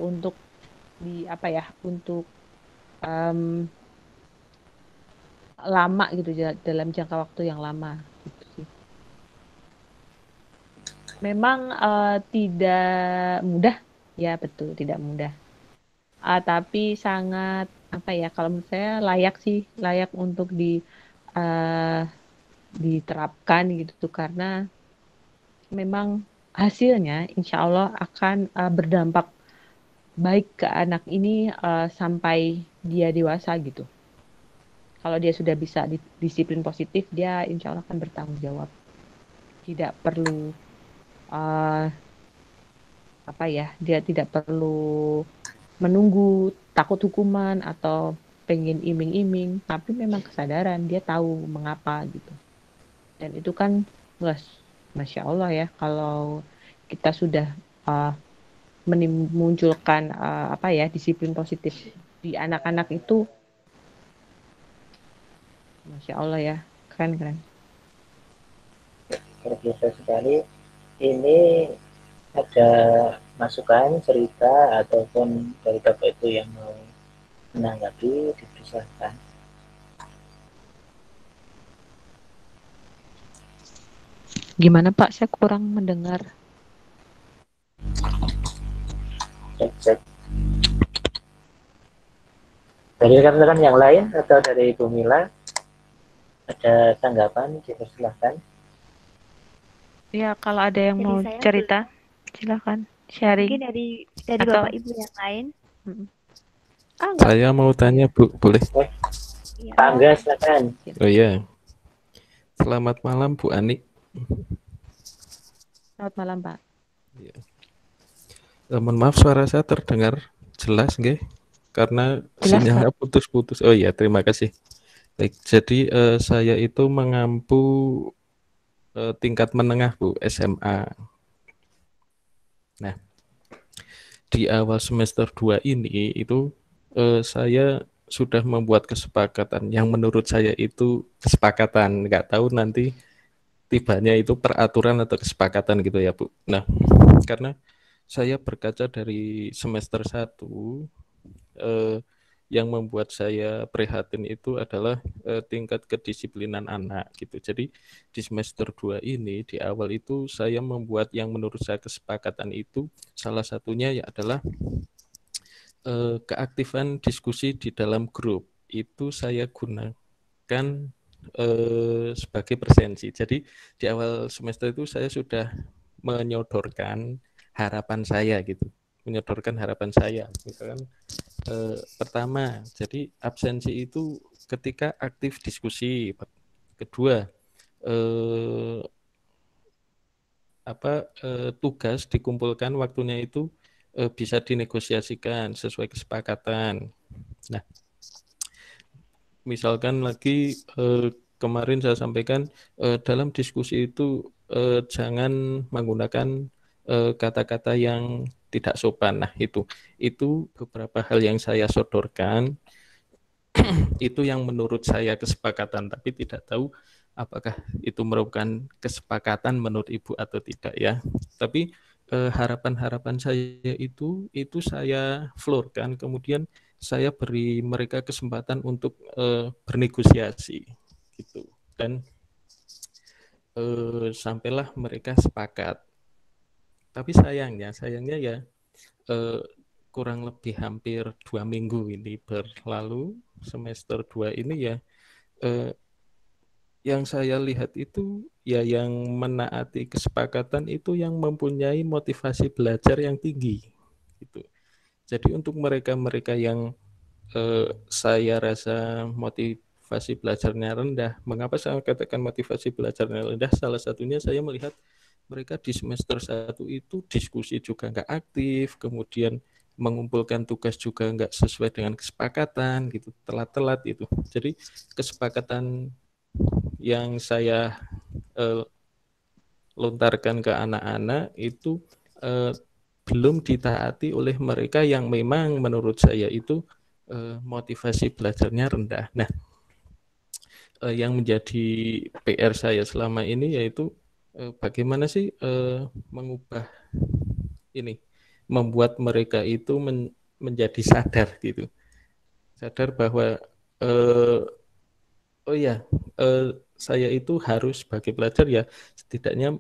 B: untuk untuk lama gitu, dalam jangka waktu yang lama gitu sih. Memang tidak mudah, ya betul tidak mudah. Tapi sangat kalau menurut saya layak untuk diterapkan gitu, karena memang hasilnya insya Allah akan berdampak baik ke anak ini sampai dia dewasa gitu. Kalau dia sudah bisa disiplin positif, dia insya Allah akan bertanggung jawab. Tidak perlu dia tidak perlu menunggu takut hukuman atau pengen iming-iming, tapi memang kesadaran, dia tahu mengapa gitu. Dan itu kan Masya Allah ya, kalau kita sudah memunculkan disiplin positif di anak-anak itu, Masya Allah ya, keren.
A: Biasa sekali. Ini ada masukan, cerita, ataupun dari Bapak Ibu yang mau menanggapi, dipersilakan.
B: Gimana Pak? Saya kurang mendengar.
A: Cek. Dari rekan-rekan yang lain atau dari Ibu Mila, ada tanggapan, dipersilakan.
B: Ya, kalau ada yang mau cerita, silakan sharing.
D: Mungkin dari Bapak Ibu yang lain.
H: Saya mau tanya Bu, boleh?
A: Pak Angga, silakan.
H: Oh iya. Selamat malam Bu Ani.
B: Selamat malam Pak.
H: Ya. Mohon maaf, suara saya terdengar jelas nggih? Karena sinyalnya putus-putus. Oh iya, terima kasih. Baik, jadi saya itu mengampu tingkat menengah Bu, SMA. Nah, di awal semester 2 ini itu saya sudah membuat kesepakatan yang menurut saya itu kesepakatan, nggak tahu nanti tibanya itu peraturan atau kesepakatan gitu ya Bu. Nah, karena saya berkaca dari semester 1 yang membuat saya prihatin itu adalah tingkat kedisiplinan anak gitu. Jadi di semester 2 ini di awal itu saya membuat yang menurut saya kesepakatan itu salah satunya ya adalah keaktifan diskusi di dalam grup itu saya gunakan sebagai presensi. Jadi di awal semester itu saya sudah menyodorkan harapan saya gitu, menyodorkan harapan saya. Misalkan pertama, jadi absensi itu ketika aktif diskusi. Kedua, tugas dikumpulkan waktunya itu bisa dinegosiasikan sesuai kesepakatan. Nah, misalkan lagi kemarin saya sampaikan dalam diskusi itu jangan menggunakan kata-kata yang tidak sopan. Nah, itu beberapa hal yang saya sodorkan itu yang menurut saya kesepakatan, tapi tidak tahu apakah itu merupakan kesepakatan menurut Ibu atau tidak ya. Tapi harapan-harapan saya itu saya floorkan, kemudian saya beri mereka kesempatan untuk bernegosiasi gitu, dan sampailah mereka sepakat. Tapi sayangnya ya kurang lebih hampir 2 minggu ini berlalu, semester 2 ini ya yang saya lihat itu ya yang menaati kesepakatan itu yang mempunyai motivasi belajar yang tinggi gitu. Jadi untuk mereka-mereka yang saya rasa motivasi belajarnya rendah, mengapa saya katakan motivasi belajarnya rendah? Salah satunya saya melihat mereka di semester 1 itu diskusi juga nggak aktif, kemudian mengumpulkan tugas juga nggak sesuai dengan kesepakatan gitu, telat-telat itu. Jadi kesepakatan yang saya lontarkan ke anak-anak itu belum ditaati oleh mereka yang memang menurut saya itu motivasi belajarnya rendah. Nah, yang menjadi PR saya selama ini yaitu bagaimana sih mengubah ini, membuat mereka itu menjadi sadar gitu, sadar bahwa oh ya, saya itu harus sebagai pelajar ya setidaknya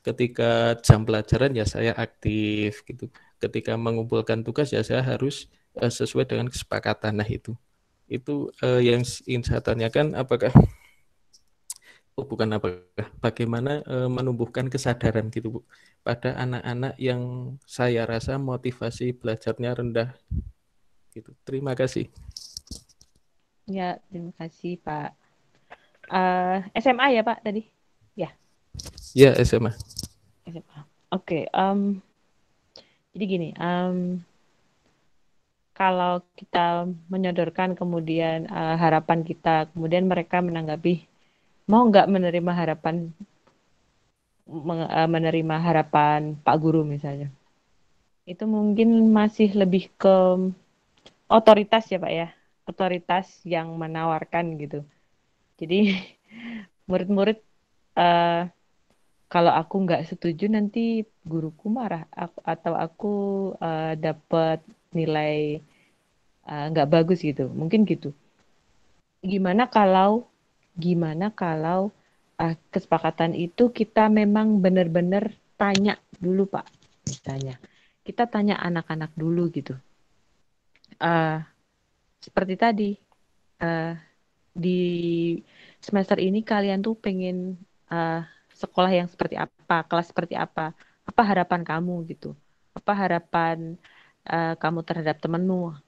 H: ketika jam pelajaran ya saya aktif gitu. Ketika mengumpulkan tugas ya saya harus sesuai dengan kesepakatan. Nah itu yang ingin saya tanyakan, bagaimana menumbuhkan kesadaran gitu Bu pada anak-anak yang saya rasa motivasi belajarnya rendah gitu. Terima kasih.
B: Ya, terima kasih Pak. SMA ya Pak tadi? Ya.
H: Ya, SMA.
B: Oke, jadi gini, kalau kita menyodorkan kemudian harapan kita, kemudian mereka menanggapi mau nggak menerima harapan Pak Guru misalnya, itu mungkin masih lebih ke otoritas ya Pak ya, otoritas yang menawarkan gitu. Jadi murid-murid kalau aku nggak setuju nanti guruku marah atau aku dapat nilai nggak bagus gitu, mungkin gitu. Gimana kalau kesepakatan itu kita memang benar-benar tanya dulu Pak, misalnya kita tanya anak-anak dulu gitu. Seperti tadi di semester ini kalian tuh pengen sekolah yang seperti apa, kelas seperti apa harapan kamu gitu, apa harapan kamu terhadap temenmu,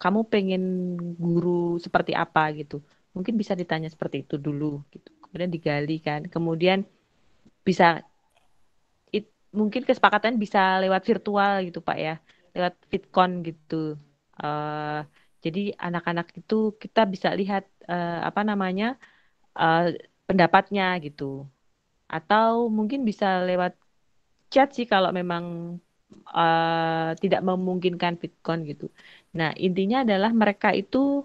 B: kamu pengen guru seperti apa gitu, mungkin bisa ditanya seperti itu dulu gitu, kemudian digali kan, kemudian bisa mungkin kesepakatan bisa lewat virtual gitu Pak ya, lewat VidCon gitu. Jadi anak-anak itu kita bisa lihat pendapatnya gitu. Atau mungkin bisa lewat chat sih kalau memang tidak memungkinkan VidCon gitu. Nah, intinya adalah mereka itu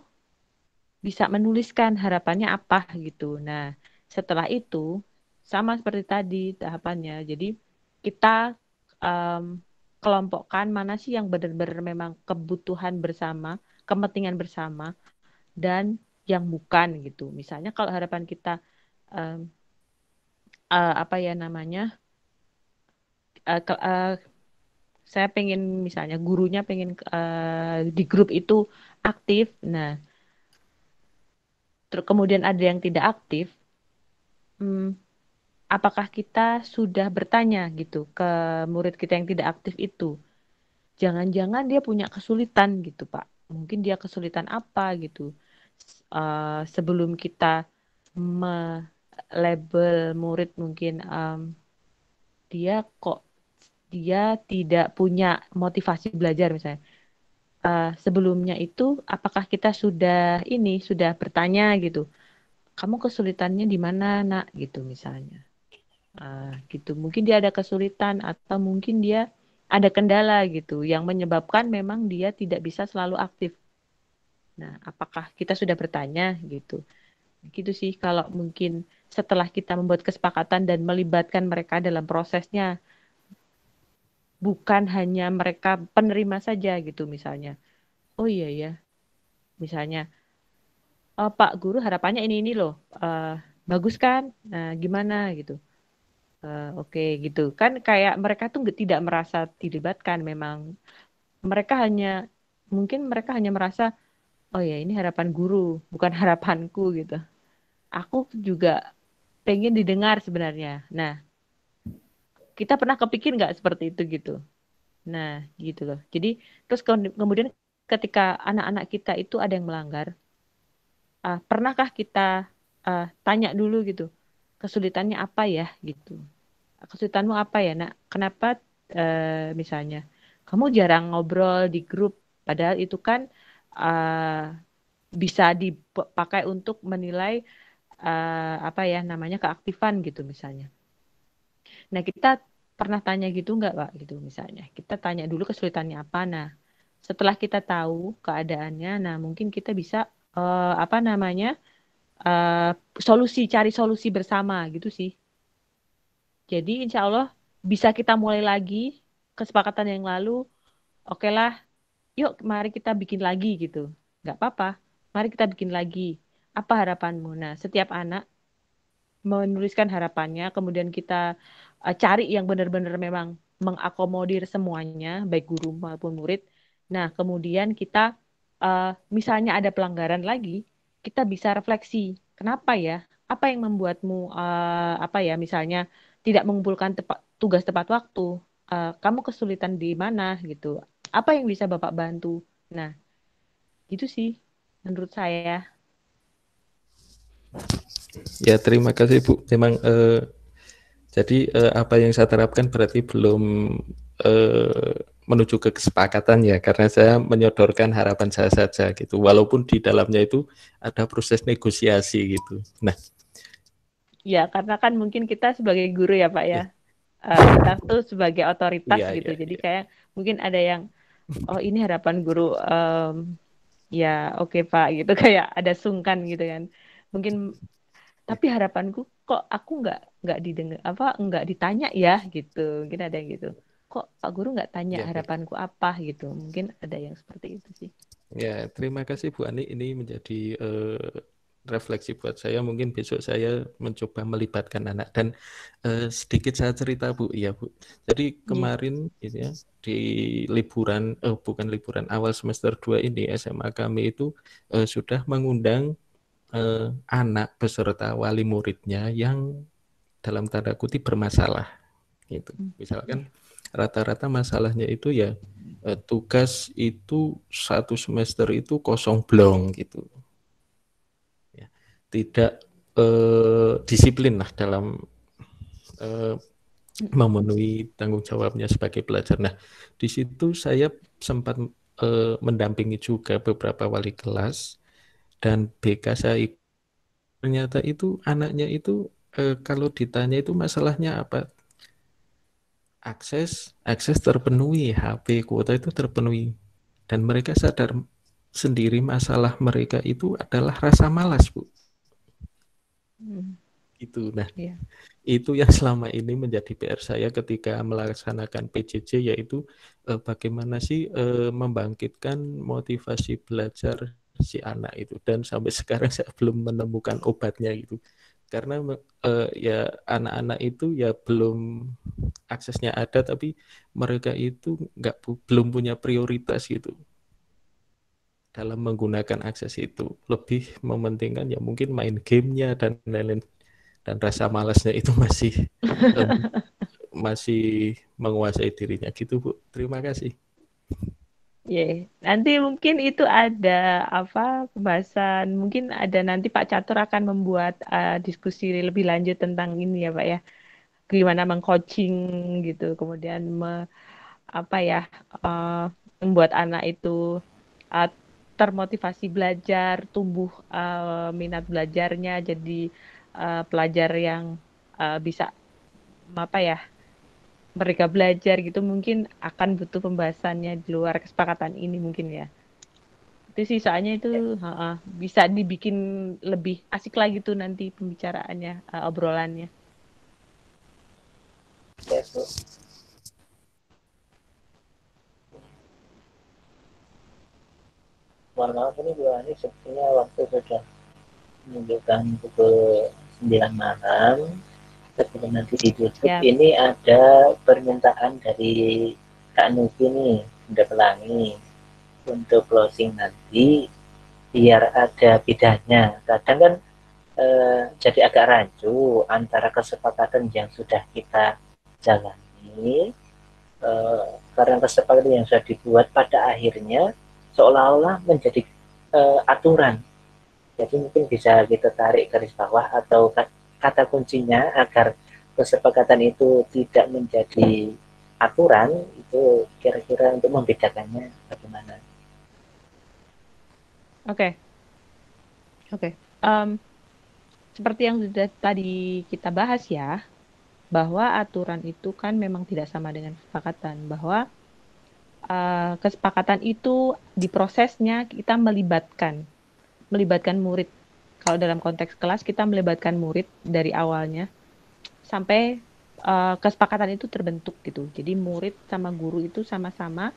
B: bisa menuliskan harapannya apa gitu. Nah, setelah itu sama seperti tadi tahapannya. Jadi kita kelompokkan mana sih yang benar-benar memang kebutuhan bersama, kepentingan bersama dan yang bukan gitu. Misalnya kalau harapan kita apa ya namanya, saya pengen misalnya gurunya pengen di grup itu aktif, nah kemudian ada yang tidak aktif, apakah kita sudah bertanya gitu ke murid kita yang tidak aktif itu? Jangan-jangan dia punya kesulitan gitu, Pak. Mungkin dia kesulitan apa gitu. Sebelum kita label murid mungkin dia tidak punya motivasi belajar misalnya. Sebelumnya itu apakah kita sudah bertanya gitu, kamu kesulitannya di mana nak gitu misalnya, gitu mungkin dia ada kesulitan atau mungkin dia ada kendala gitu yang menyebabkan memang dia tidak bisa selalu aktif. Nah, apakah kita sudah bertanya gitu? Gitu sih kalau mungkin setelah kita membuat kesepakatan dan melibatkan mereka dalam prosesnya, bukan hanya mereka penerima saja gitu misalnya. Oh iya ya, misalnya, oh, Pak Guru harapannya ini loh, bagus kan? Nah, gimana gitu? Oke gitu kan, kayak mereka tuh tidak merasa dilibatkan, memang mungkin mereka hanya merasa, oh ya ini harapan guru, bukan harapanku gitu. Aku juga pengen didengar sebenarnya. Nah, kita pernah kepikir nggak seperti itu gitu? Nah, gitu loh. Jadi terus kemudian ketika anak-anak kita itu ada yang melanggar, pernahkah kita tanya dulu gitu, kesulitannya apa ya gitu? Kesulitanmu apa ya nak? Kenapa misalnya kamu jarang ngobrol di grup, padahal itu kan bisa dipakai untuk menilai apa ya namanya keaktifan gitu misalnya. Nah, kita pernah tanya gitu nggak, Pak? Gitu misalnya. Kita tanya dulu kesulitannya apa. Nah, setelah kita tahu keadaannya, nah mungkin kita bisa apa namanya cari solusi bersama gitu sih. Jadi insya Allah bisa kita mulai lagi kesepakatan yang lalu. Oke lah, yuk mari kita bikin lagi gitu. Nggak apa-apa, mari kita bikin lagi. Apa harapanmu? Nah, setiap anak menuliskan harapannya, kemudian kita cari yang benar-benar memang mengakomodir semuanya, baik guru maupun murid. Nah, kemudian kita misalnya ada pelanggaran lagi, kita bisa refleksi. Kenapa ya? Apa yang membuatmu apa ya misalnya tidak mengumpulkan tugas tepat waktu? Kamu kesulitan di mana gitu? Apa yang bisa Bapak bantu? Nah, gitu sih menurut saya.
H: Ya, terima kasih Bu. Memang jadi apa yang saya terapkan berarti belum menuju ke kesepakatan ya, karena saya menyodorkan harapan saya saja gitu. Walaupun di dalamnya itu ada proses negosiasi gitu. Nah,
B: ya karena kan mungkin kita sebagai guru ya Pak ya, kita tuh sebagai otoritas gitu. Jadi kayak mungkin ada yang, oh ini harapan guru, ya oke Pak gitu, kayak ada sungkan gitu kan. Mungkin tapi harapanku kok aku nggak didengar nggak ditanya ya gitu, mungkin ada yang gitu, kok Pak Guru nggak tanya harapanku apa gitu, mungkin ada yang seperti itu sih.
H: Ya, terima kasih Bu Ani, ini menjadi refleksi buat saya. Mungkin besok saya mencoba melibatkan anak. Dan sedikit saya cerita Bu, ya Bu. Jadi kemarin ya, di liburan, bukan liburan, awal semester 2 ini SMA kami itu sudah mengundang anak beserta wali muridnya yang dalam tanda kutip bermasalah gitu. Misalkan rata-rata masalahnya itu ya tugas itu satu semester itu kosong blong gitu ya, tidak disiplin lah dalam memenuhi tanggung jawabnya sebagai pelajar. Nah, di situ saya sempat mendampingi juga beberapa wali kelas, dan BK saya ternyata itu anaknya itu kalau ditanya itu masalahnya apa, akses terpenuhi, HP kuota itu terpenuhi, dan mereka sadar sendiri masalah mereka itu adalah rasa malas Bu. Gitu. Nah,
B: Iya.
H: itu yang selama ini menjadi PR saya ketika melaksanakan PJJ, yaitu bagaimana sih membangkitkan motivasi belajar si anak itu. Dan sampai sekarang saya belum menemukan obatnya gitu. Karena ya anak-anak itu ya belum aksesnya ada, tapi mereka itu belum punya prioritas gitu dalam menggunakan akses itu. Lebih mementingkan ya mungkin main gamenya dan lain-lain, dan rasa malasnya itu em, masih menguasai dirinya gitu, Bu. Terima kasih.
B: Nanti mungkin itu ada pembahasan, mungkin ada nanti Pak Catur akan membuat diskusi lebih lanjut tentang ini ya Pak ya, gimana mengcoaching gitu, kemudian membuat anak itu uh, termotivasi belajar, tumbuh minat belajarnya, jadi pelajar yang bisa mereka belajar gitu, mungkin akan butuh pembahasannya di luar kesepakatan ini mungkin ya. Itu sih soalnya itu bisa dibikin lebih asik lagi tuh nanti pembicaraannya, obrolannya.
A: Ya, Bu. Mohon maaf ini Bu Ani, sepertinya waktu sudah menunjukkan pukul 9 malam. Sebelum nanti ditutup, ini ada permintaan dari Kak Nuki nih, Bunda Pelangi, untuk closing nanti biar ada bedanya. Kadang kan jadi agak rancu antara kesepakatan yang sudah kita jalani, karena kesepakatan yang sudah dibuat pada akhirnya seolah-olah menjadi aturan. Jadi mungkin bisa kita tarik garis bawah atau kata kuncinya agar kesepakatan itu tidak menjadi aturan, itu kira-kira untuk membedakannya bagaimana?
B: Oke. Seperti yang sudah tadi kita bahas ya, bahwa aturan itu kan memang tidak sama dengan kesepakatan, bahwa kesepakatan itu di prosesnya kita melibatkan murid. Kalau dalam konteks kelas kita melibatkan murid dari awalnya sampai kesepakatan itu terbentuk gitu. Jadi murid sama guru itu sama-sama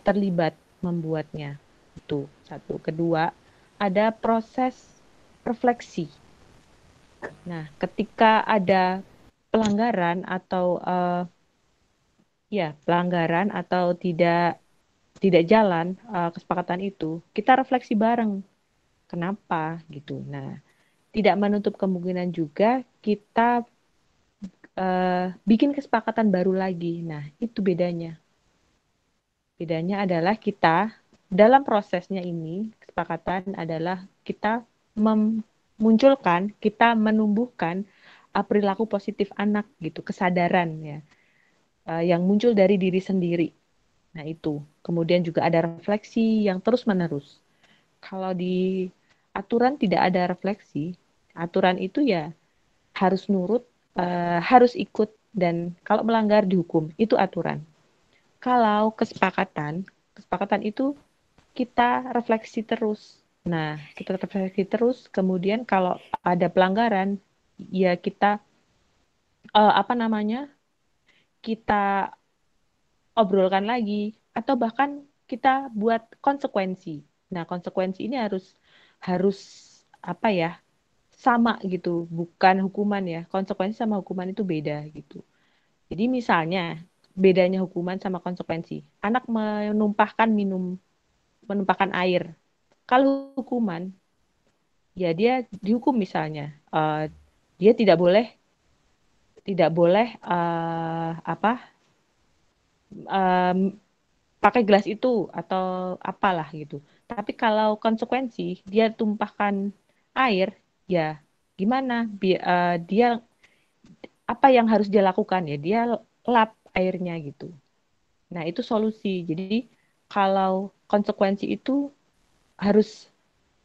B: terlibat membuatnya. Itu satu. Kedua, ada proses refleksi. Nah, ketika ada pelanggaran atau pelanggaran atau tidak jalan kesepakatan itu, kita refleksi bareng. Kenapa gitu. Nah, tidak menutup kemungkinan juga kita bikin kesepakatan baru lagi. Nah, itu bedanya. Bedanya adalah kita dalam prosesnya ini, kesepakatan adalah kita memunculkan, kita menumbuhkan perilaku positif anak gitu, kesadaran ya, yang muncul dari diri sendiri. Nah, itu. Kemudian juga ada refleksi yang terus-menerus. Kalau di aturan tidak ada refleksi, aturan itu ya harus nurut, harus ikut, dan kalau melanggar dihukum. Itu aturan. Kalau kesepakatan itu kita refleksi terus. Nah, kita refleksi terus, kemudian kalau ada pelanggaran, ya kita kita obrolkan lagi, atau bahkan kita buat konsekuensi. Nah, konsekuensi ini harus sama gitu, bukan hukuman ya. Konsekuensi sama hukuman itu beda gitu. Jadi misalnya bedanya hukuman sama konsekuensi. Anak menumpahkan air. Kalau hukuman, ya dia dihukum misalnya. Dia tidak boleh pakai gelas itu atau apalah gitu. Tapi kalau konsekuensi dia tumpahkan air, ya gimana? Dia apa yang harus dia lakukan ya? Dia lap airnya gitu. Nah, itu solusi. Jadi kalau konsekuensi itu harus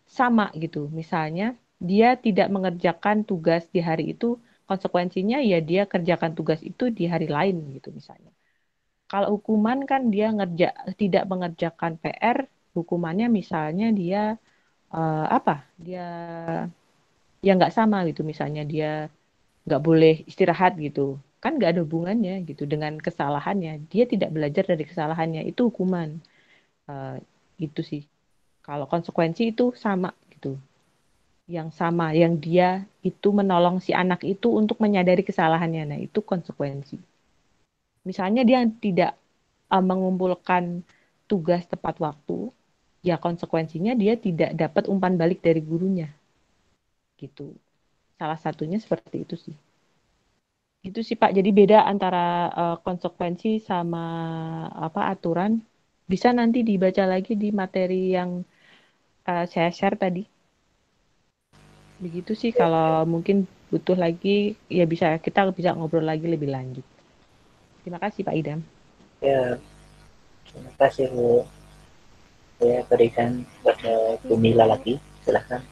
B: sama gitu. Misalnya dia tidak mengerjakan tugas di hari itu, konsekuensinya ya dia kerjakan tugas itu di hari lain gitu misalnya. Kalau hukuman kan dia tidak mengerjakan PR, hukumannya misalnya dia dia ya nggak sama gitu, misalnya dia nggak boleh istirahat gitu. Kan nggak ada hubungannya gitu dengan kesalahannya. Dia tidak belajar dari kesalahannya, itu hukuman. Gitu sih. Kalau konsekuensi itu sama gitu. Yang sama, yang dia itu menolong si anak itu untuk menyadari kesalahannya. Nah, itu konsekuensi. Misalnya dia tidak mengumpulkan tugas tepat waktu, ya konsekuensinya dia tidak dapat umpan balik dari gurunya. Gitu. Salah satunya seperti itu sih. Gitu sih Pak. Jadi beda antara konsekuensi sama aturan. Bisa nanti dibaca lagi di materi yang saya share tadi. Begitu sih, kalau mungkin butuh lagi ya kita bisa ngobrol lagi lebih lanjut. Terima kasih Pak Idam.
A: Ya, terima kasih Bu. Saya berikan kepada Bu Mila lagi. Silahkan.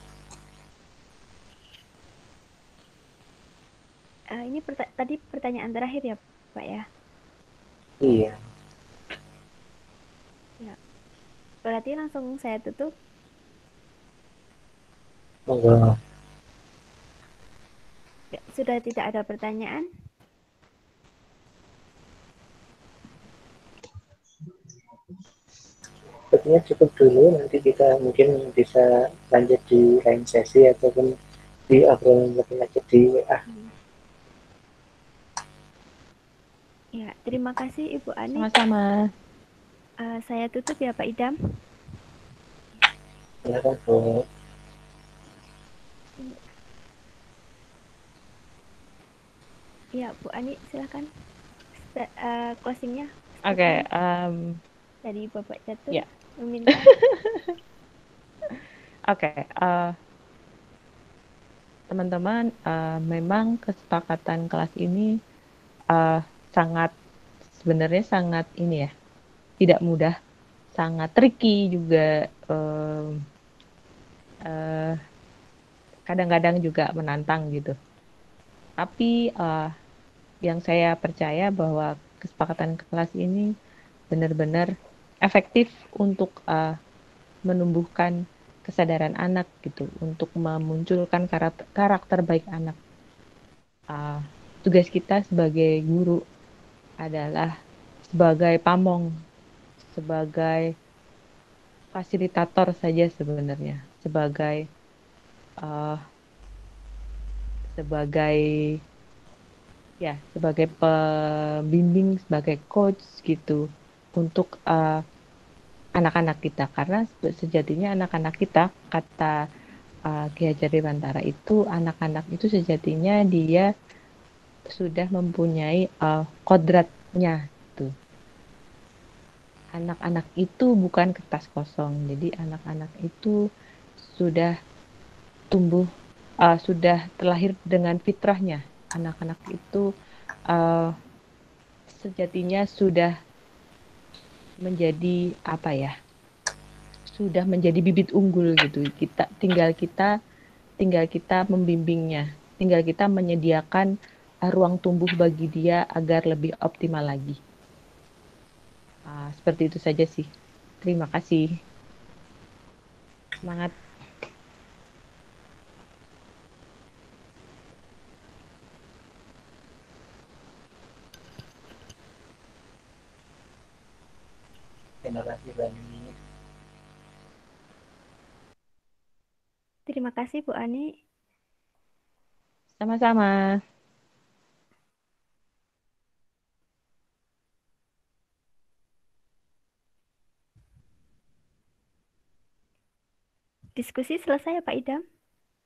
D: Ini tadi pertanyaan terakhir ya Pak ya?
A: Iya.
D: Ya. Berarti langsung saya tutup.
A: Monggo.
D: Ya, sudah tidak ada pertanyaan?
A: Sepertinya cukup dulu, nanti kita mungkin bisa lanjut di lain sesi ataupun di obrolan lebih lanjut di WA.
D: Ya, terima kasih Ibu Ani.
B: Sama-sama.
D: Saya tutup ya Pak Idam.
A: Silakan Bu.
D: Ya, Bu Ani silakan. Closingnya.
B: Oke.
D: Dari Bapak Catur
B: Ya.
D: meminta.
B: Oke. Teman-teman, memang kesepakatan kelas ini sebenarnya sangat ini ya, tidak mudah, sangat tricky juga, kadang-kadang juga menantang gitu. Tapi yang saya percaya bahwa kesepakatan kelas ini benar-benar efektif untuk menumbuhkan kesadaran anak gitu, untuk memunculkan karakter baik anak. Tugas kita sebagai guru adalah sebagai pamong, sebagai fasilitator saja sebenarnya, sebagai pembimbing, sebagai coach gitu untuk anak-anak kita, karena sejatinya anak-anak kita, kata Ki Hajar Dewantara itu, anak-anak itu sejatinya dia sudah mempunyai kodratnya tuh. Anak-anak itu bukan kertas kosong, jadi anak-anak itu sudah tumbuh, sudah terlahir dengan fitrahnya. Anak-anak itu sejatinya sudah menjadi sudah menjadi bibit unggul gitu. Tinggal kita membimbingnya, tinggal kita menyediakan ruang tumbuh bagi dia agar lebih optimal lagi. Seperti itu saja sih. Terima kasih. Semangat.
A: Terima kasih banyak.
D: Terima kasih Bu Ani.
B: Sama-sama.
D: Diskusi selesai ya Pak Idam?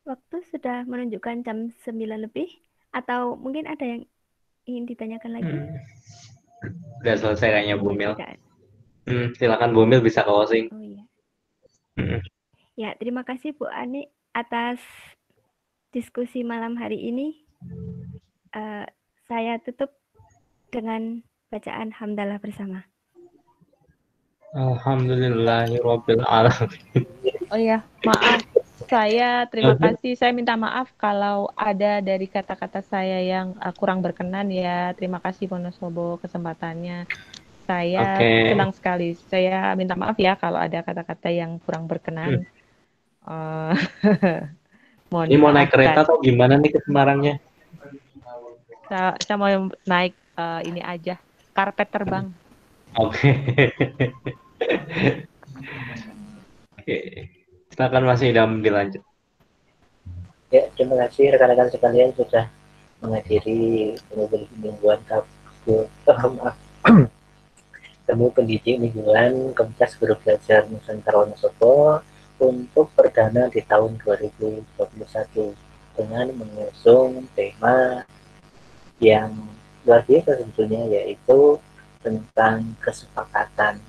D: Waktu sudah menunjukkan jam 9 lebih, atau mungkin ada yang ingin ditanyakan lagi?
C: Udah selesai kayaknya Bu Mil. Silakan Bu Mil bisa closing.
D: Oh iya. Ya, terima kasih Bu Ani atas diskusi malam hari ini. Saya tutup dengan bacaan hamdalah bersama.
C: Alhamdulillahirabbil alamin.
B: Oh ya, maaf. Saya terima kasih. Saya minta maaf kalau ada dari kata-kata saya yang kurang berkenan ya. Terima kasih Wonosobo kesempatannya. Saya senang sekali. Saya minta maaf ya kalau ada kata-kata yang kurang berkenan.
C: Ini mau naik kereta atau gimana nih ke Semarangnya?
B: Saya mau naik ini aja, karpet terbang.
C: Oke. Oke. Silakan Mas Idam dilanjut.
A: Ya, terima kasih rekan-rekan sekalian sudah menghadiri mingguan temu pendidik mingguan Komunitas Guru Belajar Nusantara Wonosobo untuk perdana di tahun 2021 dengan mengusung tema yang luar biasa sebetulnya, yaitu tentang kesepakatan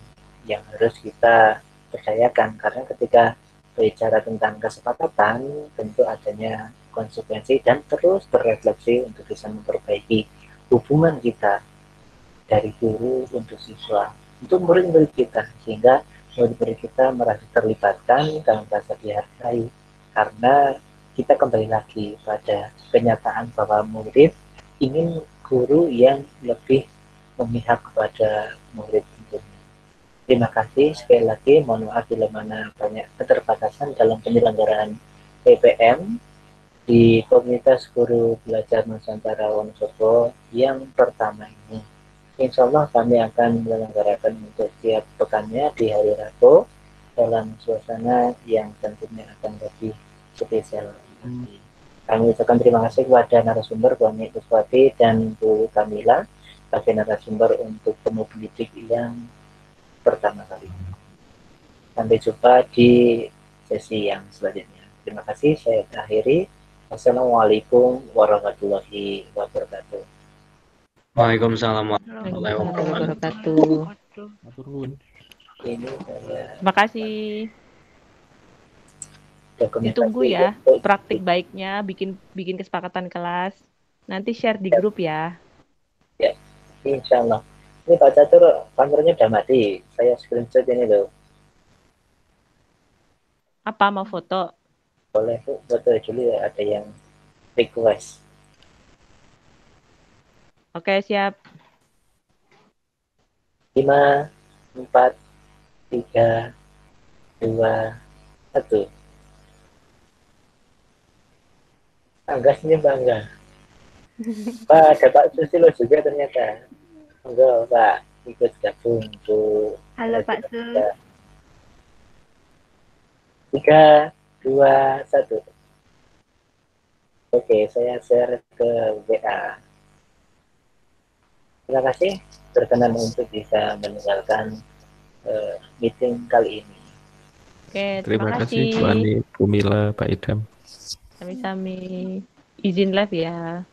A: yang harus kita percayakan, karena ketika bicara tentang kesepakatan tentu adanya konsekuensi dan terus berefleksi untuk bisa memperbaiki hubungan kita dari guru untuk siswa, untuk murid-murid kita, sehingga murid-murid kita merasa terlibatkan dalam rasa dihargai, karena kita kembali lagi pada kenyataan bahwa murid ingin guru yang lebih memihak kepada murid tentunya. Terima kasih sekali lagi, mohon maaf bila mana banyak keterbatasan dalam penyelenggaraan PPM di Komunitas Guru Belajar Nusantara Wonosobo yang pertama ini. Insya Allah kami akan menyelenggarakan untuk setiap pekannya di hari Rabu dalam suasana yang tentunya akan lebih spesial. Kami ucapkan terima kasih kepada narasumber Bu Ani Kuswati dan Bu Kamila sebagai narasumber untuk temu pendidik yang pertama kali. Sampai jumpa di sesi yang selanjutnya. Terima kasih, saya akhiri. Assalamualaikum warahmatullahi wabarakatuh.
C: Waalaikumsalam warahmatullahi
B: wabarakatuh.
A: Ini saya
B: Terima kasih. Ditunggu ya praktik baiknya, bikin kesepakatan kelas. Nanti share di grup ya.
A: Ya, insya Allah. Ini Pak Catur, kameranya udah mati. Saya screenshot ini loh.
B: Apa mau foto?
A: Boleh Bu, foto dulu ya, ada yang request.
B: Oke, siap.
A: 5, 4, 3, 2, 1. Anggasnya bangga. Pak, ada Pak Susilo juga ternyata. Enggak, Pak, ikut gabung tuh.
D: Halo Pak Sus.
A: 3, 2, 1. Oke, saya share ke WA. Terima kasih berkenan untuk bisa meninggalkan meeting kali ini.
B: Oke,
H: Terima kasih Bu Ani, Bu Mila, Pak Idam.
B: Sami-sami. Izin live ya.